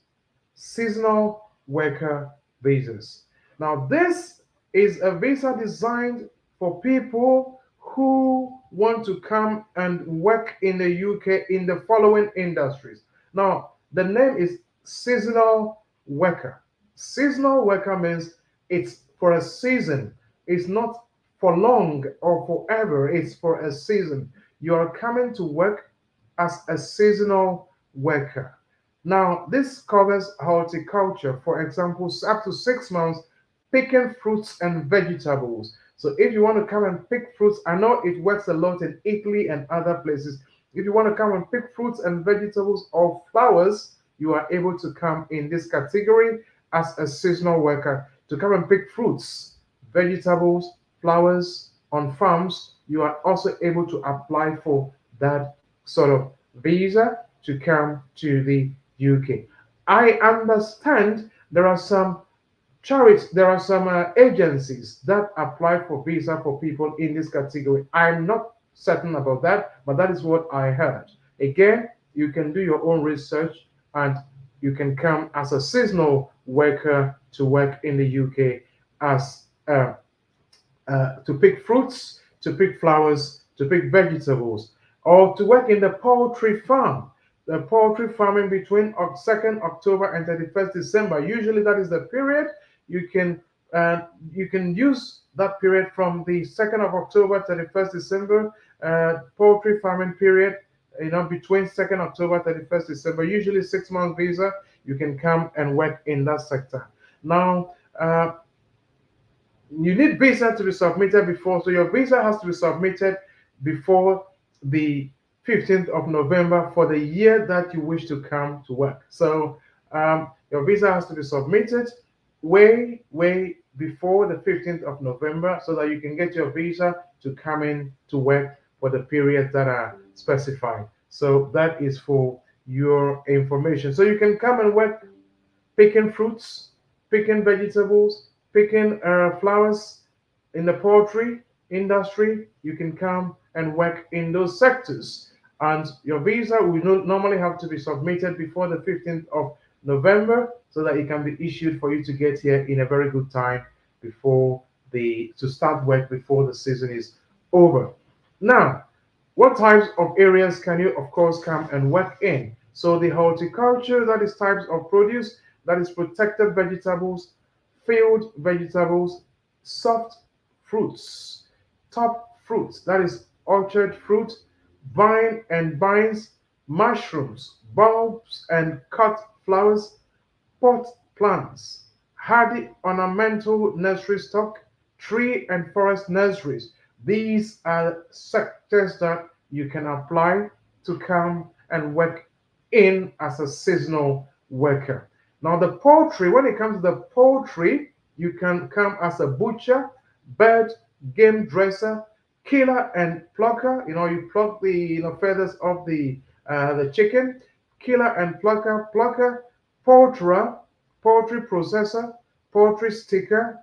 J: Seasonal worker visas. Now, this is a visa designed for people who want to come and work in the UK in the following industries. Now, the name is seasonal worker. Seasonal worker means it's for a season. It's not for long or forever. It's for a season. You are coming to work as a seasonal worker. Now, this covers horticulture, for example, up to 6 months, picking fruits and vegetables. So if you want to come and pick fruits, I know it works a lot in Italy and other places. If you want to come and pick fruits and vegetables or flowers, you are able to come in this category as a seasonal worker to come and pick fruits, vegetables, flowers on farms. You are also able to apply for that sort of visa to come to the UK. I understand there are some charities, there are some agencies that apply for visa for people in this category. I'm not certain about that, but that is what I heard. Again, you can do your own research and you can come as a seasonal worker to work in the UK as to pick fruits, to pick flowers, to pick vegetables, or to work in the poultry farm. The poultry farming between 2nd October and 31st December. Usually that is the period you can use that period from the 2nd of October, 31st December, poultry farming period, between 2nd October, 31st December, usually 6 months visa, you can come and work in that sector. Now, you need visa to be submitted before, so your visa has to be submitted before the 15th of November for the year that you wish to come to work. So your visa has to be submitted way before the 15th of November so that you can get your visa to come in to work for the periods that are specified. So that is for your information. So you can come and work picking fruits, picking vegetables, picking flowers in the poultry industry. You can come and work in those sectors. And your visa will normally have to be submitted before the 15th of November so that it can be issued for you to get here in a very good time to start work before the season is over. Now, what types of areas can you, of course, come and work in? So the horticulture, that is types of produce, that is protected vegetables, field vegetables, soft fruits, top fruits, that is orchard fruit, vine and vines, mushrooms, bulbs and cut flowers, pot plants, hardy ornamental nursery stock, tree and forest nurseries. These are sectors that you can apply to come and work in as a seasonal worker. Now, the poultry, when it comes to the poultry, you can come as a butcher, bird, game dresser, killer and plucker. You pluck the feathers of the the chicken, killer and plucker, poulterer, poultry processor, poultry sticker,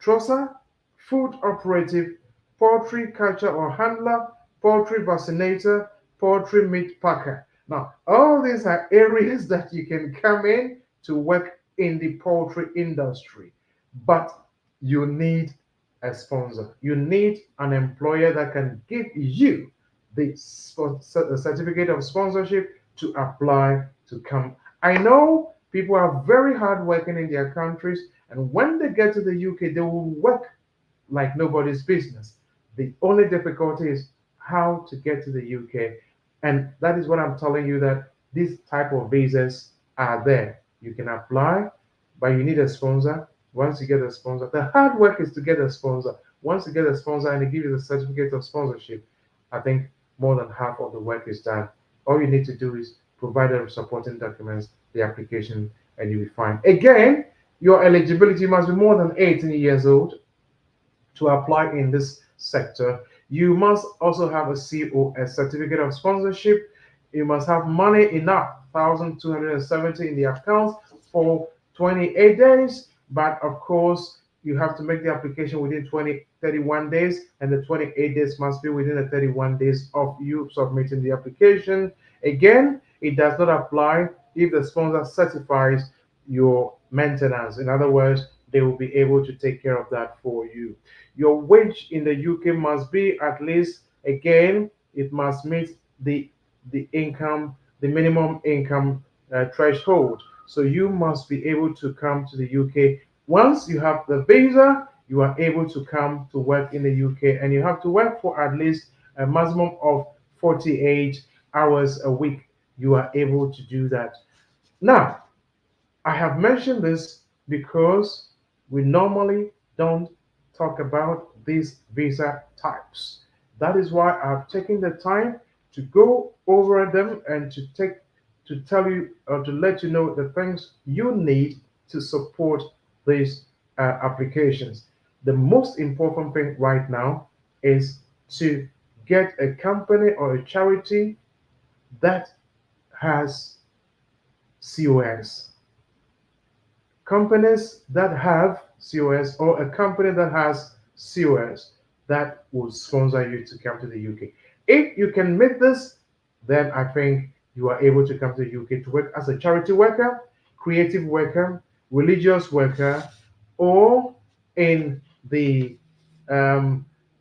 J: trosser, food operative, poultry catcher or handler, poultry vaccinator, poultry meat packer. Now, all these are areas that you can come in to work in the poultry industry, but you need a sponsor. You need an employer that can give you the certificate of sponsorship to apply to come. I know people are very hard working in their countries, and when they get to the UK, they will work like nobody's business. The only difficulty is how to get to the UK. And that is what I'm telling you, that these type of visas are there. You can apply, but you need a sponsor. Once you get a sponsor, the hard work is to get a sponsor. Once you get a sponsor and they give you the certificate of sponsorship, I think more than half of the work is done. All you need to do is provide the supporting documents, the application, and you'll be fine. Again, your eligibility must be more than 18 years old to apply in this sector. You must also have a CO, a certificate of sponsorship. You must have money enough, 1,270 in the account for 28 days. But of course, you have to make the application within 31 days, and the 28 days must be within the 31 days of you submitting the application. Again, it does not apply if the sponsor certifies your maintenance. In other words, they will be able to take care of that for you. Your wage in the UK must be at least, again, it must meet the income, the minimum income threshold. So you must be able to come to the UK. Once you have the visa, you are able to come to work in the UK, and you have to work for at least a maximum of 48 hours a week. You are able to do that. Now, I have mentioned this because we normally don't talk about these visa types. That is why I've taken the time to go over them and to tell you or to let you know the things you need to support these applications. The most important thing right now is to get a company or a charity that has COS. Companies that have COS, or a company that has COS, that will sponsor you to come to the UK. If you can meet this, then I think you are able to come to the UK to work as a charity worker, creative worker, religious worker, or in the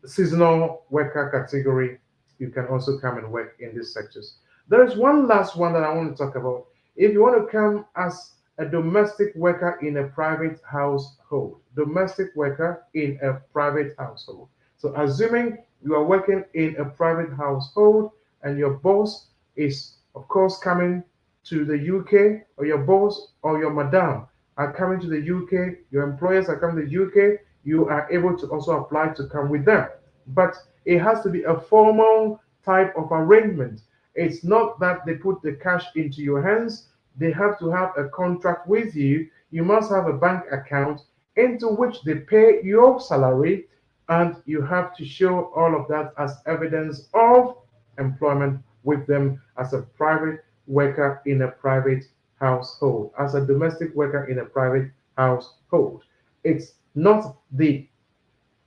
J: seasonal worker category. You can also come and work in these sectors. There is one last one that I want to talk about. If you want to come as a domestic worker in a private household, domestic worker in a private household. So assuming you are working in a private household and your boss is, of course, coming to the UK, or your boss or your madam are coming to the UK, your employers are coming to the UK, you are able to also apply to come with them. But it has to be a formal type of arrangement. It's not that they put the cash into your hands. They have to have a contract with you. You must have a bank account into which they pay your salary, and you have to show all of that as evidence of employment with them as a private worker in a private household, as a domestic worker in a private household. It's not the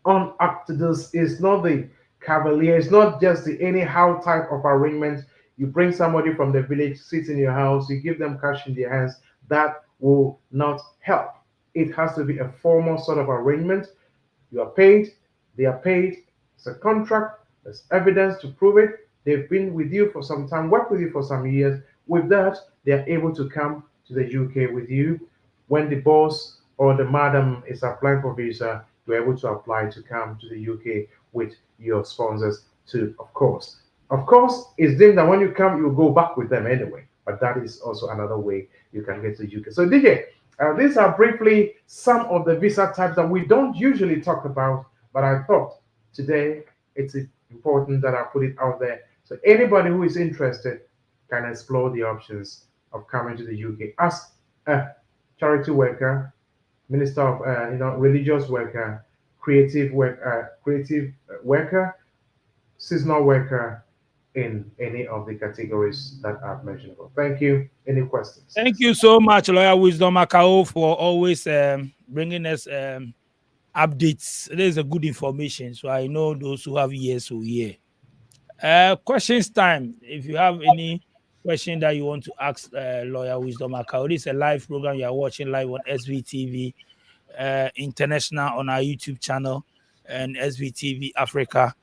J: unorthodox, it's not the cavalier, it's not just the anyhow type of arrangement. You bring somebody from the village, sits in your house, you give them cash in their hands. That will not help. It has to be a formal sort of arrangement. You are paid, they are paid. It's a contract. There's evidence to prove it. They've been with you for some time, worked with you for some years. With that, they are able to come to the UK with you. When the boss or the madam is applying for visa, you're able to apply to come to the UK with your sponsors too, of course. Of course, it's then that when you come, you go back with them anyway. But that is also another way you can get to UK. So DJ, these are briefly some of the visa types that we don't usually talk about, but I thought today it's important that I put it out there. So anybody who is interested can explore the options of coming to the UK as a charity worker, minister of religious worker, creative worker, seasonal worker, in any of the categories that I've mentioned. Thank you. Any questions?
I: Thank you so much, Lawyer Wisdom Akao, for always bringing us updates. There's a good information, so I know those who have ears will hear. Questions time. If you have any question that you want to ask Lawyer Wisdom Akao, this is a live program you are watching live on SVTV International on our YouTube channel and SVTV Africa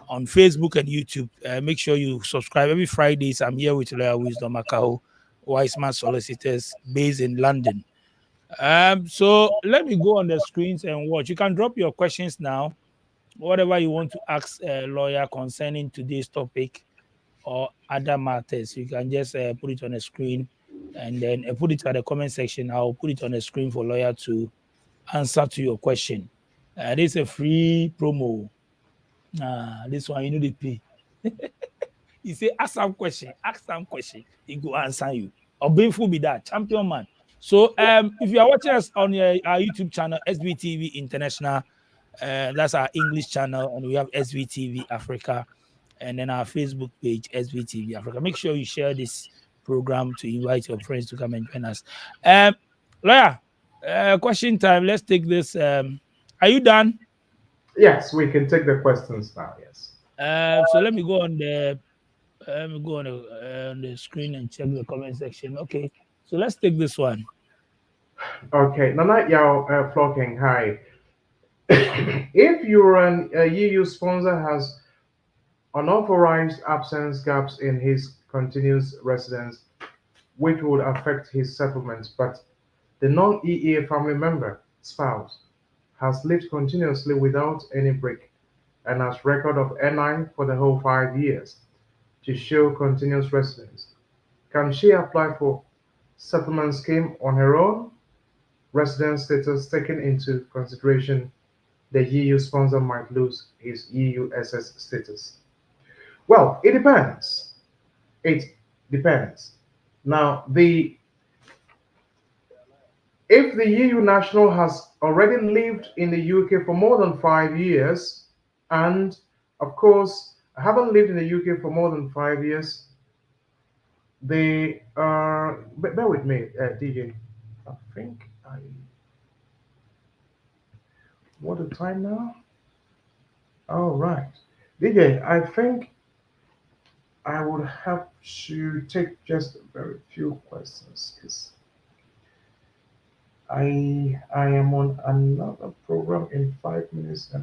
I: on Facebook and YouTube. Make sure you subscribe. Every Fridays, I'm here with Lawyer Wisdom Akao, Wiseman Solicitors, based in London. So let me go on the screens and watch. You can drop your questions now, whatever you want to ask a lawyer concerning today's topic or other matters. You can just put it on the screen and then put it at the comment section. I'll put it on the screen for lawyer to answer to your question. This is a free promo. This one, you know, they pay. You say, ask some question, he go answer you. Or Binfu be that, champion man. So if you are watching us on our YouTube channel, SBTV International, that's our English channel, and we have SVTV Africa, and then our Facebook page, SVTV Africa. Make sure you share this program to invite your friends to come and join us. Lawyer, question time. Let's take this. Are you done?
J: Yes, we can take the questions now. Yes.
I: So let me go on the on the screen and check the comment section. Okay, so let's take this one.
J: Okay, Nana Yao Flocking, hi. If your EU sponsor has unauthorized absence gaps in his continuous residence, which would affect his settlement, but the non-EEA family member, spouse, has lived continuously without any break and has record of NI for the whole 5 years to show continuous residence, can she apply for settlement scheme on her own? Residence status taken into consideration, the EU sponsor might lose his EU SS status. Well, it depends. It depends. Now, if the EU national has already lived in the UK for more than 5 years, and of course, haven't lived in the UK for more than 5 years, they are, bear with me, DJ. I think what the time now? All right. DJ, I think I would have to take just a very few questions because I am on another program in 5 minutes.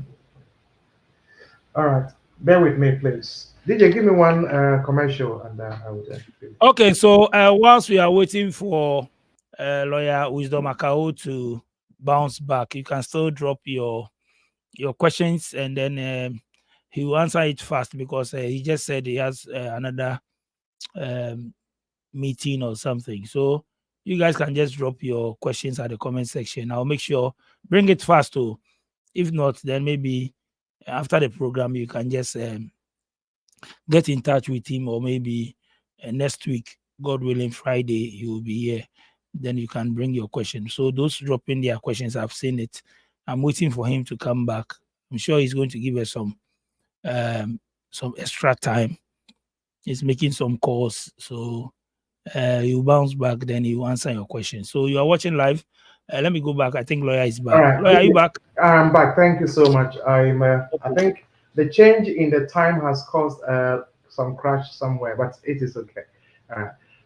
J: All right, bear with me, please. DJ, give me one commercial, and I will.
I: Okay, so whilst we are waiting for Lawyer Wisdom Akao to bounce back, you can still drop your questions, and then he will answer it fast because he just said he has another meeting or something. So you guys can just drop your questions at the comment section. I'll make sure bring it fast too. If not, then maybe after the program you can just get in touch with him, or maybe next week, God willing, Friday he will be here. Then you can bring your questions. So those dropping their questions, I've seen it. I'm waiting for him to come back. I'm sure he's going to give us some extra time. He's making some calls, so you bounce back, then he will answer your question. So you are watching live. Let me go back. I think Lawyer is back.
J: All right.
I: Lawyer, are you back?
J: I'm back. Thank you so much. I think the change in the time has caused some crash somewhere, but it is okay.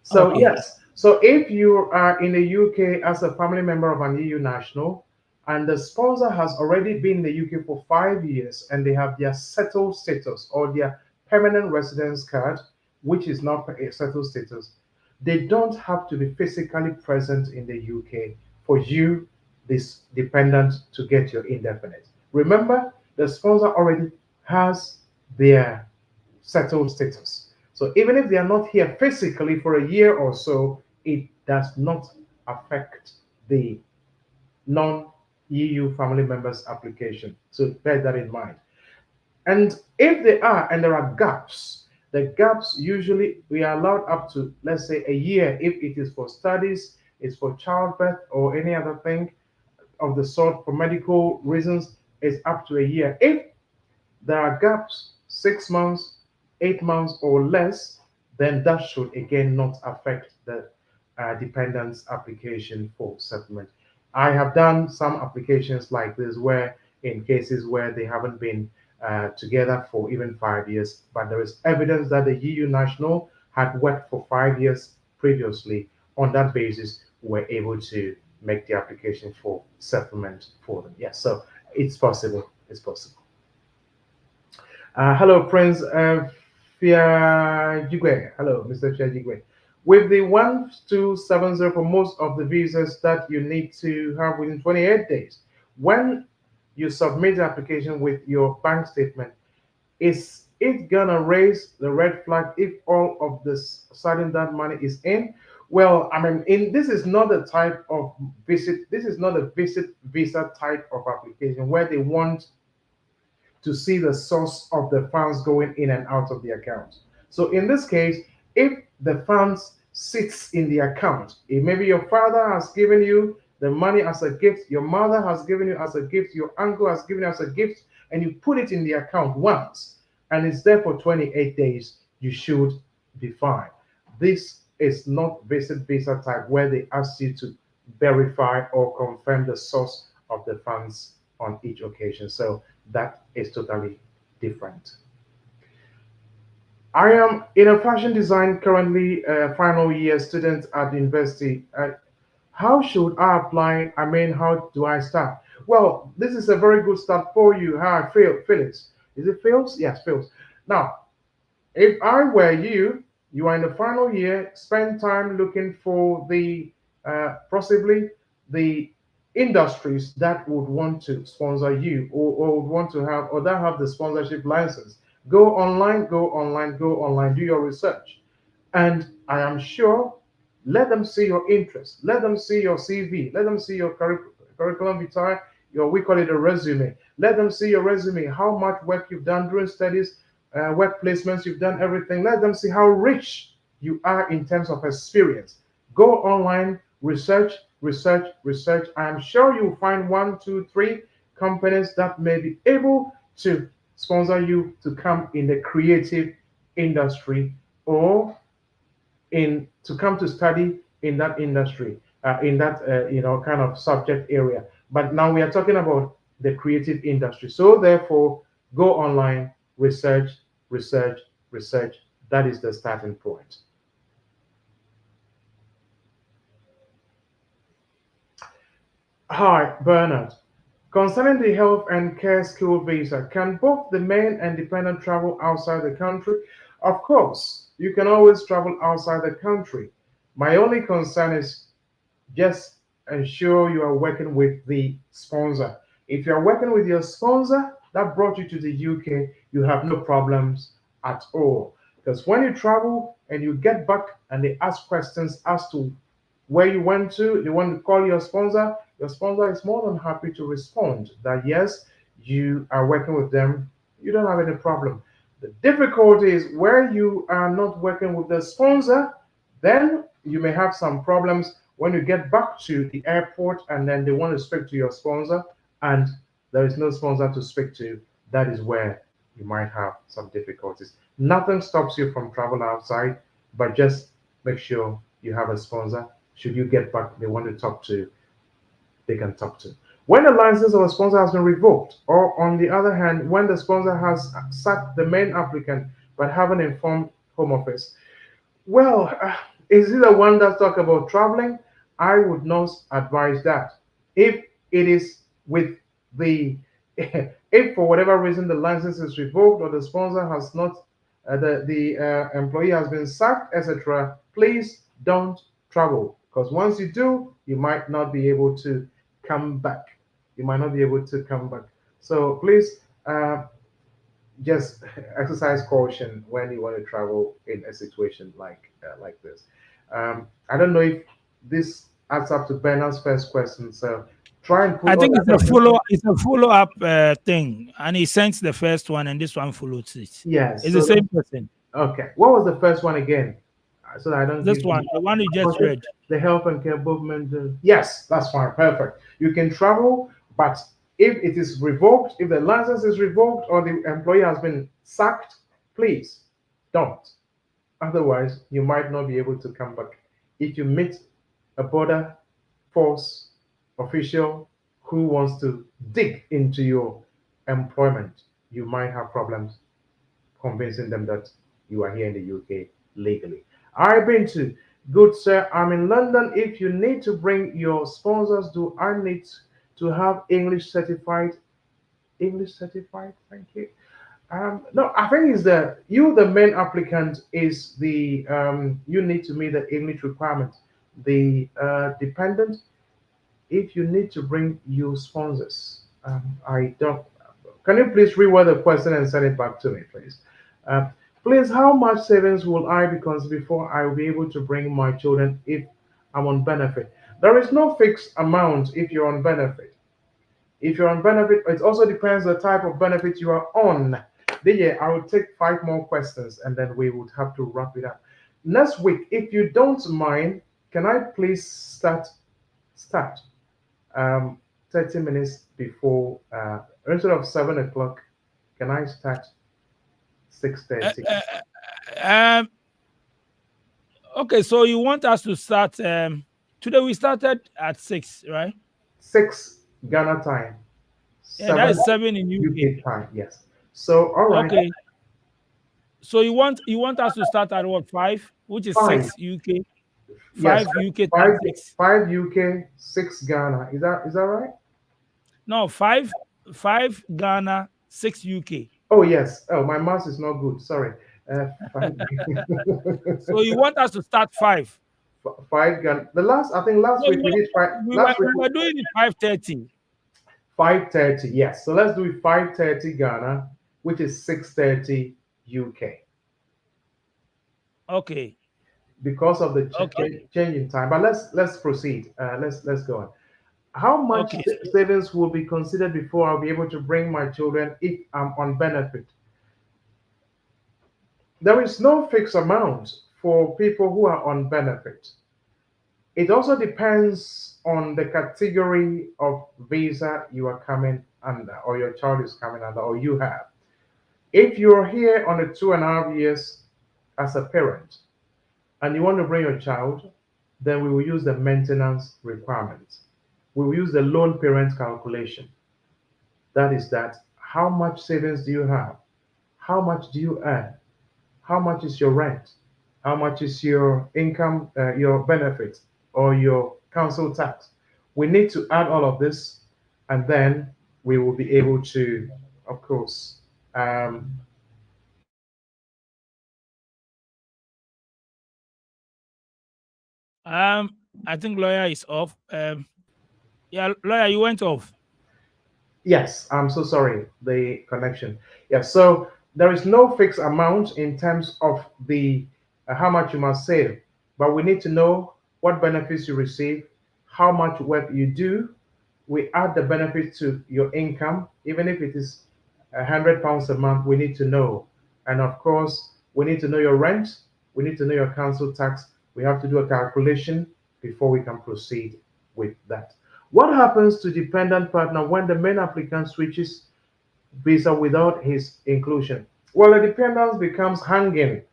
J: So
I: Okay.
J: yes. So if you are in the UK as a family member of an EU national, and the sponsor has already been in the UK for 5 years, and they have their settled status or their permanent residence card, which is not a settled status, they don't have to be physically present in the UK for you, this dependent, to get your indefinite. Remember, the sponsor already has their settled status. So even if they are not here physically for a year or so, it does not affect the non-EU family members application. So bear that in mind. And if they are, and there are gaps, the gaps usually we are allowed up to, let's say, a year if it is for studies, it's for childbirth or any other thing of the sort, for medical reasons, it's up to a year. If there are gaps, 6 months, 8 months or less, then that should again not affect the dependent's application for settlement. I have done some applications like this where in cases where they haven't been together for even 5 years, but there is evidence that the EU national had worked for 5 years previously. On that basis, we're able to make the application for settlement for them. Yes, so it's possible. It's possible. Hello, Prince Fiajigwe. Hello, Mr. Fiajigwe. With the 1270 for most of the visas that you need to have within 28 days, when you submit the application with your bank statement, is it gonna raise the red flag if all of this sudden that money is in? Well, I mean, this is not a type of visit. This is not a visit visa type of application where they want to see the source of the funds going in and out of the account. So in this case, if the funds sits in the account, maybe your father has given you the money as a gift, your mother has given you as a gift, your uncle has given you as a gift, and you put it in the account once, and it's there for 28 days, you should be fine. This is not visit visa type where they ask you to verify or confirm the source of the funds on each occasion. So that is totally different. I am in a fashion design currently, final year student at the university. How should I apply? I mean, how do I start? Well, this is a very good start for you. Hi, Phyllis. Is it Phils? Yes, Phils. Now, if I were you, you are in the final year, spend time looking for the possibly the industries that would want to sponsor you or would want to have or that have the sponsorship license. Go online, go online, go online, do your research. And I am sure, let them see your interest. Let them see your CV. Let them see your curriculum vitae, we call it a resume. Let them see your resume, how much work you've done during studies, work placements, you've done everything. Let them see how rich you are in terms of experience. Go online, research, research, research. I am sure you'll find 1, 2, 3 companies that may be able to sponsor you to come in the creative industry or to come to study in that industry, in that kind of subject area. But now we are talking about the creative industry. So therefore, go online, research, research, research. That is the starting point. Hi, Bernard. Concerning the health and care skill visa, can both the main and dependent travel outside the country? Of course, you can always travel outside the country. My only concern is just ensure you are working with the sponsor. If you are working with your sponsor that brought you to the UK, you have no problems at all. Because when you travel and you get back and they ask questions as to where you went to, they want to call your sponsor is more than happy to respond that yes, you are working with them, you don't have any problem. The difficulty is where you are not working with the sponsor, then you may have some problems when you get back to the airport and then they want to speak to your sponsor and there is no sponsor to speak to. That is where you might have some difficulties. Nothing stops you from travel outside, but just make sure you have a sponsor. Should you get back, they want to talk to, they can talk to. When the license of a sponsor has been revoked, or on the other hand, when the sponsor has sacked the main applicant but haven't informed Home Office, well, is it the one that talk about traveling? I would not advise that. If it is with the, if for whatever reason the license is revoked or the sponsor has not, the employee has been sacked, etc., please don't travel. Because once you do, you might not be able to come back. You might not be able to come back. So please just exercise caution when you want to travel in a situation like this. I don't know if this adds up to Bernard's first question. So try and put.
I: I think it's a follow-up thing, and he sent the first one, and this one follows it.
J: Yes,
I: it's so the same person.
J: Okay, what was the first one again? So that I don't.
I: This one, the one you just read.
J: The health and care movement. Yes, that's fine. Perfect. You can travel, but if it is revoked, if the license is revoked or the employee has been sacked, please Don't. Otherwise, you might not be able to come back. If you meet a border force official who wants to dig into your employment, you might have problems convincing them that you are here in the UK legally. I've been to, good sir, I'm in London. If you need to bring your sponsors, do I need to have English certified? English certified, thank you. No, I think it's the main applicant is the you need to meet the English requirement. The dependent, if you need to bring your sponsors, I don't. Can you please reword the question and send it back to me, please? Please, how much savings will I because before I will be able to bring my children if I'm on benefit? There is no fixed amount if you're on benefit. If you're on benefit, it also depends the type of benefit you are on. DJ, I will take 5 more questions and then we would have to wrap it up. Next week, if you don't mind, can I please start 30 minutes before, instead of 7 o'clock, can I start 6:30?
I: Okay, so you want us to start, today we started at 6, right?
J: 6 Ghana time.
I: Yeah, that is 7 in UK
J: time, yes. So, all right.
I: Okay. So you want us to start at what, 5, which is 6 UK, 5 UK, 6.
J: 5 UK, 6 Ghana. Is that right?
I: No, 5 Ghana, 6 UK.
J: Oh yes. Oh, my math is not good. Sorry. 5.
I: So you want us to start 5?
J: 5 Ghana. I think last week we did 5.
I: We were doing it 5:30.
J: 5:30, yes. So let's do it 5:30 Ghana, which is 6:30 UK.
I: Okay.
J: Because of the change in time, but let's proceed. Let's go on. How much savings will be considered before I'll be able to bring my children if I'm on benefit? There is no fixed amount for people who are on benefit. It also depends on the category of visa you are coming under, or your child is coming under, or you have. If you're here on the 2.5 years as a parent, and you want to bring your child, then we will use the maintenance requirements. We will use the lone parent calculation. That is that. How much savings do you have? How much do you earn? How much is your rent? How much is your income, your benefits, or your council tax? We need to add all of this, and then we will be able to, of course,
I: I think lawyer is off. Yeah, lawyer, you went off.
J: Yes, I'm so sorry, the connection. Yeah, so there is no fixed amount in terms of the how much you must save, but we need to know what benefits you receive, how much work you do. We add the benefits to your income, even if it is £100 a month. We need to know, and of course, we need to know your rent. We need to know your council tax. We have to do a calculation before we can proceed with that. What happens to dependent partner when the main applicant switches visa without his inclusion? Well, the dependence becomes hanging.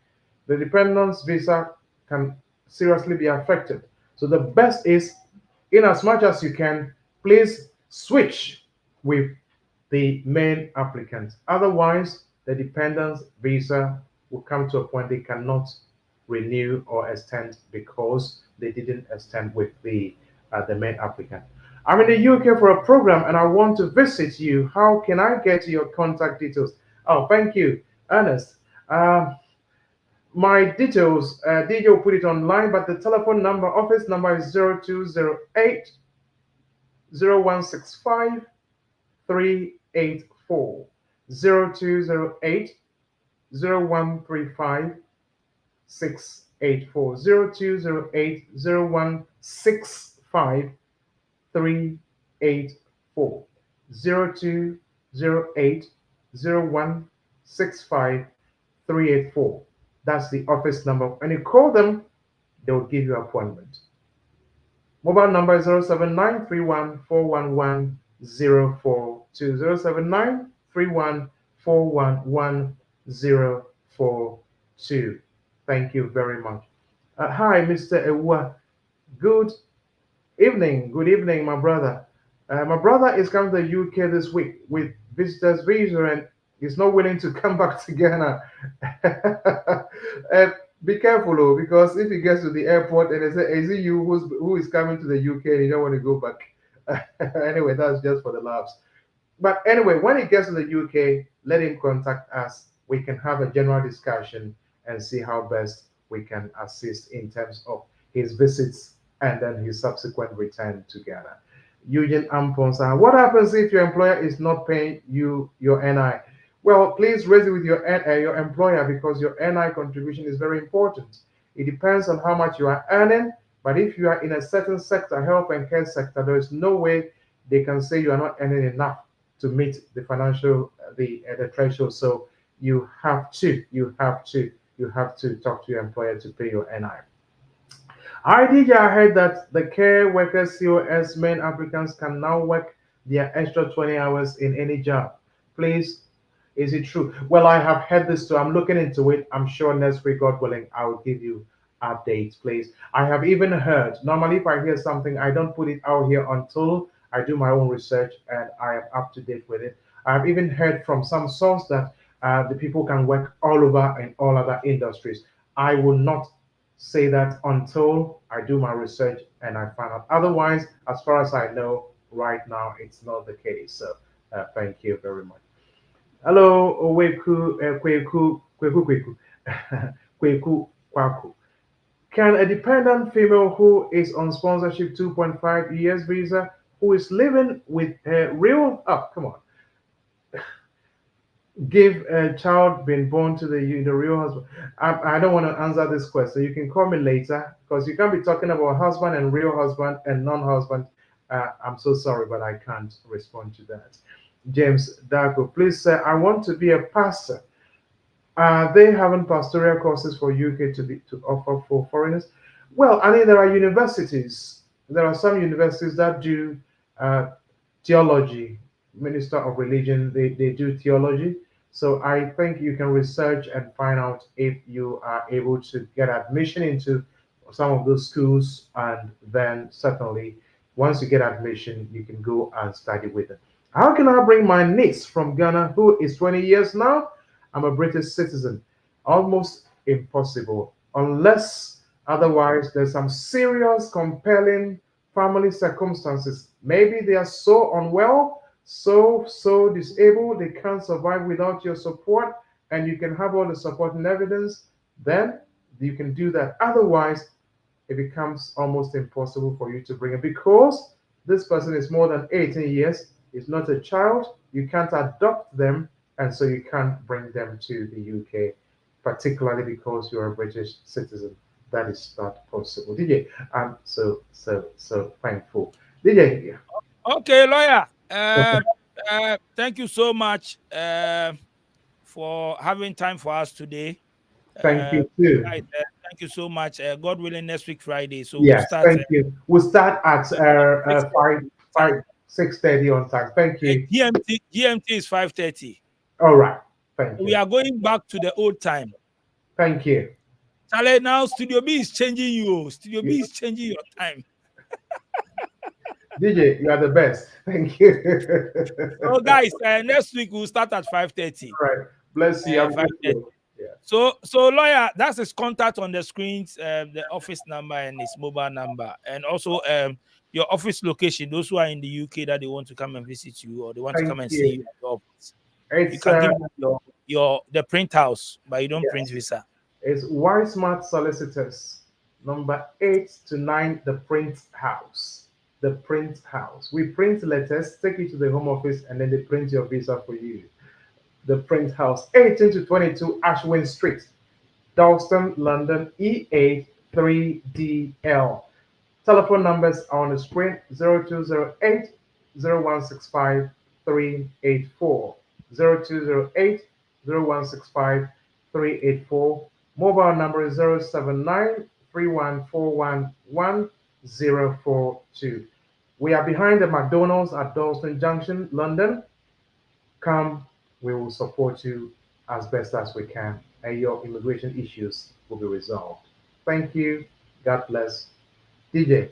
J: The dependence visa can seriously be affected. So the best is, in as much as you can, please switch with the main applicant. Otherwise, the dependence visa will come to a point they cannot renew or extend because they didn't extend with the main applicant. I'm in the UK for a program and I want to visit you. How can I get your contact details? Oh, thank you, Ernest. My details, DJ will put it online, but the telephone number, office number is 0208 0165 384. 0208 0135 684. 0208 0165 384. 0208 0165 384. That's the office number. When you call them, they will give you an appointment. Mobile number is 07931411042. 07931411042. 2. Thank you very much. Hi, Mr. Ewa. Good evening. Good evening, my brother. My brother is coming to the UK this week with visitors visa and he's not willing to come back to Ghana. uh, be careful, though, because if he gets to the airport and they say, "Is it you who is coming to the UK?" and you don't want to go back. Anyway, that's just for the laughs. But anyway, when he gets to the UK, let him contact us. We can have a general discussion and see how best we can assist in terms of his visits and then his subsequent return to Ghana. Eugene Amponsa, what happens if your employer is not paying you your NI? Well, please raise it with your employer because your NI contribution is very important. It depends on how much you are earning, but if you are in a certain sector, health and care sector, there is no way they can say you are not earning enough to meet the financial the threshold. So you have to talk to your employer to pay your NI. I heard that the care workers COS men applicants can now work their extra 20 hours in any job. Please, is it true? Well, I have heard this too. I'm looking into it. I'm sure next week, God willing, I will give you updates, please. I have even heard, normally if I hear something, I don't put it out here until I do my own research and I am up to date with it. I've even heard from some source that the people can work all over in all other industries. I will not say that until I do my research and I find out. Otherwise, as far as I know, right now, it's not the case. So thank you very much. Hello, Oweku, Kweku, Kwaku. Can a dependent female who is on sponsorship 2.5 years visa, who is living with her real, oh, come on, give a child being born to the real husband? I don't want to answer this question. You can call me later because you can't be talking about husband and real husband and non-husband. I'm so sorry, but I can't respond to that. James Darko, please, sir, I want to be a pastor. They having pastoral courses for UK to offer for foreigners. Well, I mean, there are universities. There are some universities that do theology, minister of religion. They do theology. So I think you can research and find out if you are able to get admission into some of those schools, and then certainly once you get admission, you can go and study with them. How can I bring my niece from Ghana, who is 20 years now? I'm a British citizen. Almost impossible, unless otherwise there's some serious, compelling family circumstances. Maybe they are so unwell, so disabled, they can't survive without your support, and you can have all the supporting evidence, then you can do that. Otherwise, it becomes almost impossible for you to bring it because this person is more than 18 years, is not a child, you can't adopt them, and so you can't bring them to the UK, particularly because you're a British citizen. That is not possible. DJ, I'm so thankful. DJ.
I: Okay, lawyer. Thank you so much for having time for us today.
J: Thank you too.
I: Thank you so much. God willing, next week Friday. So
J: yes,
I: we'll start.
J: Thank you. We'll start at 6:30 on time. Thank you.
I: GMT is 5:30.
J: All right. Thank you.
I: We are going back to the old time.
J: Thank you.
I: Charlie, now Studio B is changing you. Studio B is changing your time.
J: DJ, you are the best. Thank you.
I: So guys, next week we'll start at 5:30.
J: All right. Bless you.
I: Yeah. So lawyer, that's his contact on the screens, the office number and his mobile number, and also your office location. Those who are in the UK that they want to come and visit you or they want to come and see you at the office. You can give the print house, but you don't print visa.
J: It's Wismart Solicitors, number 8 to 9, the print house. The print house. We print letters, take it to the home office, and then they print your visa for you. The print house, 18 to 22 Ashwin Street, Dalston, London, E8 3DL. Telephone numbers are on the screen: 0208 0165 384, 0208 0165 384. Mobile number is 079 3141 1042. We are behind the McDonald's at Dalston Junction, London. Come, we will support you as best as we can. and your immigration issues will be resolved. Thank you. God bless. DJ,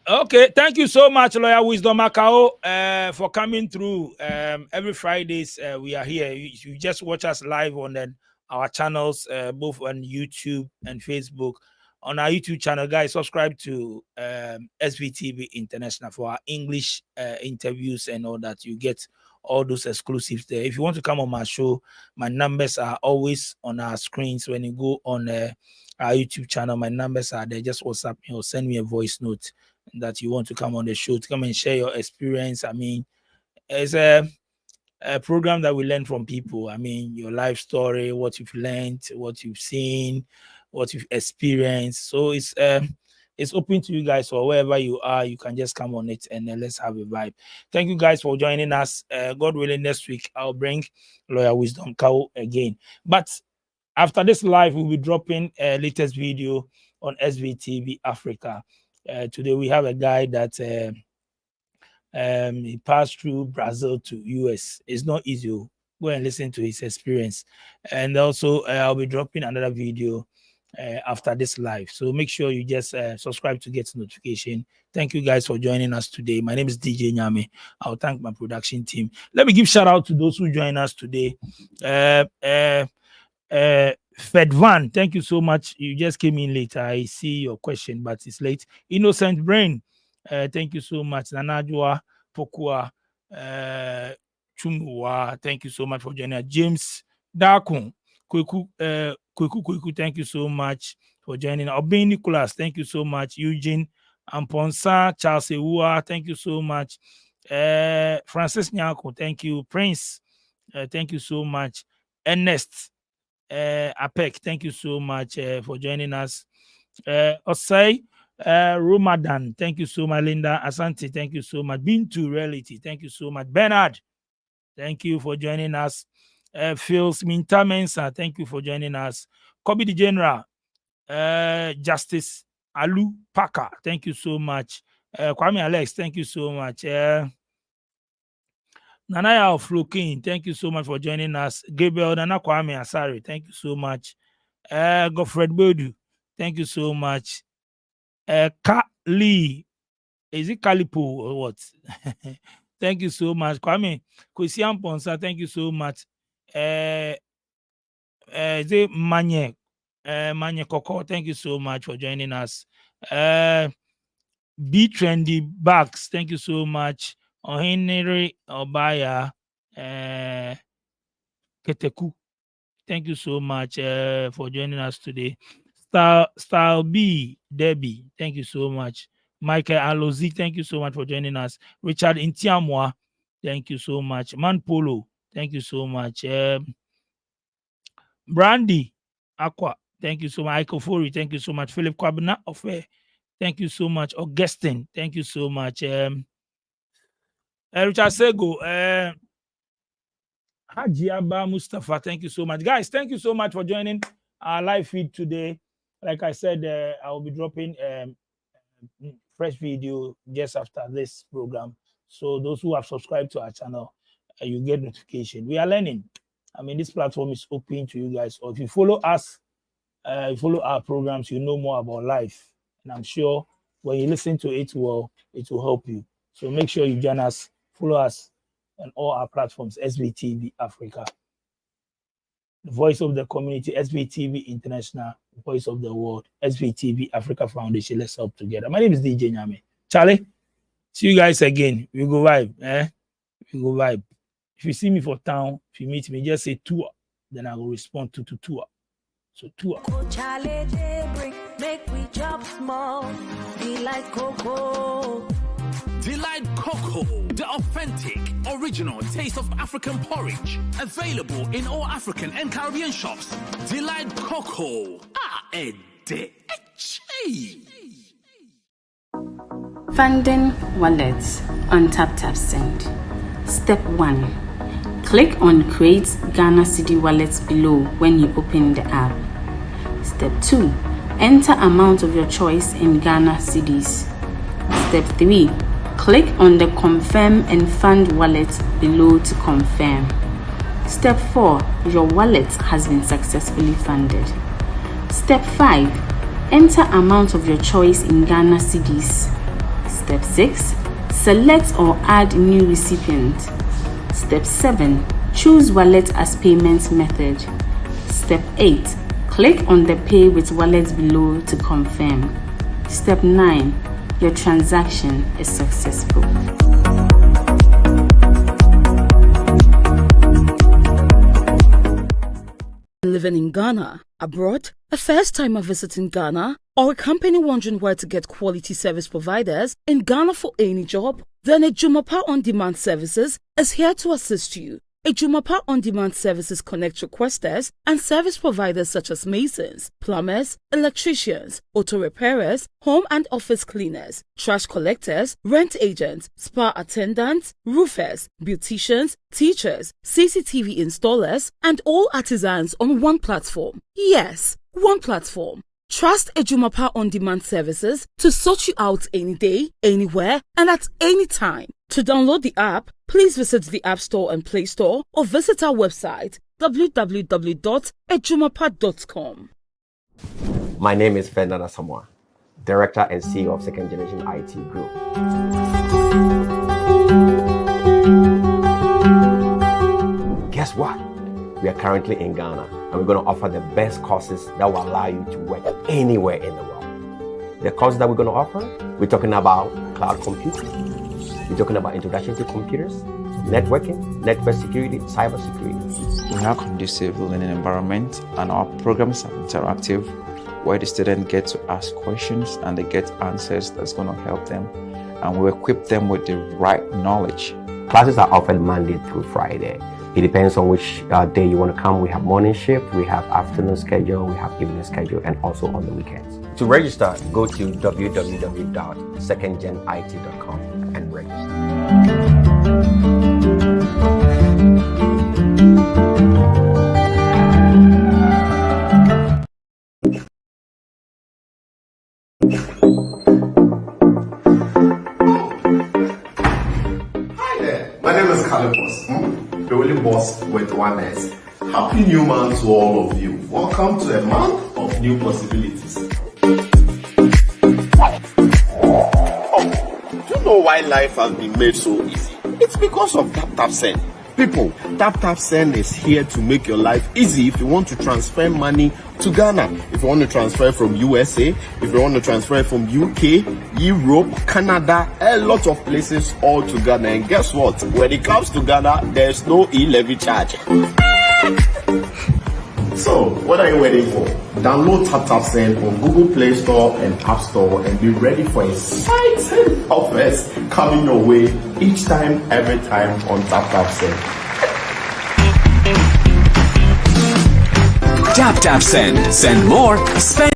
I: okay, thank you so much, Lawyer Wisdom Makao, for coming through. Every Fridays we are here. You just watch us live on our channels, both on YouTube and Facebook. On our YouTube channel, guys, subscribe to SVTV International for our English interviews and all that. You get all those exclusives there. If you want to come on my show, my numbers are always on our screens. When you go on our YouTube channel, my numbers are there. Just WhatsApp me or send me a voice note that you want to come on the show, to come and share your experience. I mean, it's a program that we learn from people. I mean, your life story, what you've learned, what you've seen, what you've experienced. So it's open to you guys. So wherever you are, you can just come on it and then let's have a vibe. Thank you guys for joining us. God willing, next week I'll bring Lawyer Wisdom Cow again. But after this live, we'll be dropping a latest video on SVTV Africa. Today we have a guy that he passed through Brazil to US. It's not easy. Go and listen to his experience. And also I'll be dropping another video after this live. So make sure you just subscribe to get notification. Thank you guys for joining us today. My name is DJ Nyame. I'll thank my production team. Let me give shout out to those who join us today. Fedvan, thank you so much. You just came in later. I see your question, but it's late. Innocent Brain, thank you so much. Nanajua Pokua Chumua, thank you so much for joining us. James Dakun, Kweku, thank you so much for joining. Obin Nicholas, thank you so much. Eugene Amponsa, Charles Ewua, thank you so much. Francis Nyako, thank you. Prince, thank you so much. Ernest Apek, thank you so much for joining us. Osei Ramadan, thank you so much. Linda Asante, thank you so much. Bintu Reality, thank you so much. Bernard, thank you for joining us. Phil Minta Mensa, thank you for joining us. Kobe the General, Justice Alu Paka, thank you so much. Kwame Alex, thank you so much. Nanaya of Flokin, thank you so much for joining us. Gabriel Nana Kwame Asari, thank you so much. Godfred Bodu, thank you so much. Lee, is it Kalipo or what? Thank you so much. Kwame Kwesian Ponsa, thank you so much. Is it Manye Koko, thank you so much for joining us. Be Trendy Bucks, thank you so much. Henry Obaya Keteku, thank you so much for joining us today. Style B Debbie, thank you so much. Michael Alozi, thank you so much for joining us. Richard Intiamwa, thank you so much. Man Polo, thank you so much. Brandy Aqua, thank you so much. Iko Fori, thank you so much. Philip Kwabena Ofe, thank you so much. Augustine, thank you so much. Richard Sego, Hajiaba Mustafa, thank you so much. Guys, thank you so much for joining our live feed today. Like I said, I will be dropping fresh video just after this program. So those who have subscribed to our channel, you get notification. We are learning. I mean, this platform is open to you guys. Or if you follow us, you follow our programs, you know more about life. And I'm sure when you listen to it well, it will help you. So make sure you join us, follow us on all our platforms, SVTV Africa, the voice of the community, SVTV International, the voice of the world, SVTV Africa Foundation. Let's help together. My name is DJ Nyame. Charlie, see you guys again. We go vibe. We go vibe. If you see me for town, if you meet me, just say tour. Then I will respond to tour. So tour.
K: Charlie, make we chop small. Delight Cocoa.
D: Delight Cocoa, the authentic, original taste of African porridge. Available in all African and Caribbean shops. Delight Cocoa.
A: Funding wallets on TapTapSend. Step 1. Click on Create Ghana Cedi Wallets below when you open the app. Step 2. Enter amount of your choice in Ghana Cedis. Step 3. Click on the Confirm and Fund wallet below to confirm. Step 4. Your wallet has been successfully funded. Step 5. Enter amount of your choice in Ghana cedis. Step 6. Select or add new recipient. Step 7. Choose wallet as payment method. Step 8. Click on the Pay with Wallet below to confirm. Step 9. Your transaction is successful.
B: Living in Ghana, abroad, a first-timer visiting Ghana, or a company wondering where to get quality service providers in Ghana for any job, then Ejumapa On Demand Services is here to assist you. Ejumapa On Demand Services connect requesters and service providers such as masons, plumbers, electricians, auto repairers, home and office cleaners, trash collectors, rent agents, spa attendants, roofers, beauticians, teachers, CCTV installers, and all artisans on one platform. Yes, one platform. Trust Ejumapa On Demand Services to sort you out any day, anywhere, and at any time. To download the app, please visit the App Store and Play Store or visit our website www.ejumapa.com.
G: My name is Fernanda Samoa, Director and CEO of Second Generation IT Group. Guess what? We are currently in Ghana and we're going to offer the best courses that will allow you to work anywhere in the world. The courses that we're going to offer, we're talking about cloud computing. We're talking about introduction to computers, networking, network security, cyber security.
H: We have a conducive learning environment and our programs are interactive where the students get to ask questions and they get answers that's going to help them. And we equip them with the right knowledge.
G: Classes are offered Monday through Friday. It depends on which day you want to come. We have morning shift, we have afternoon schedule, we have evening schedule, and also on the weekends. To register, go to www.secondgenit.com and register.
E: Hi there, my name is Calipos. The only boss with one S. Happy new month to all of you. Welcome to a month of new possibilities. Do you know why life has been made so easy? It's because of TapTapSend. People, TapTapSend is here to make your life easy if you want to transfer money to Ghana. If you want to transfer from USA, if you want to transfer from UK, Europe, Canada, a lot of places all to Ghana. And guess what? When it comes to Ghana, there's no e-levy charge. So, what are you waiting for? Download TapTapSend on Google Play Store and App Store and be ready for exciting offers coming your way each time, every time on TapTapSend.
F: TapTapSend. Send more, spend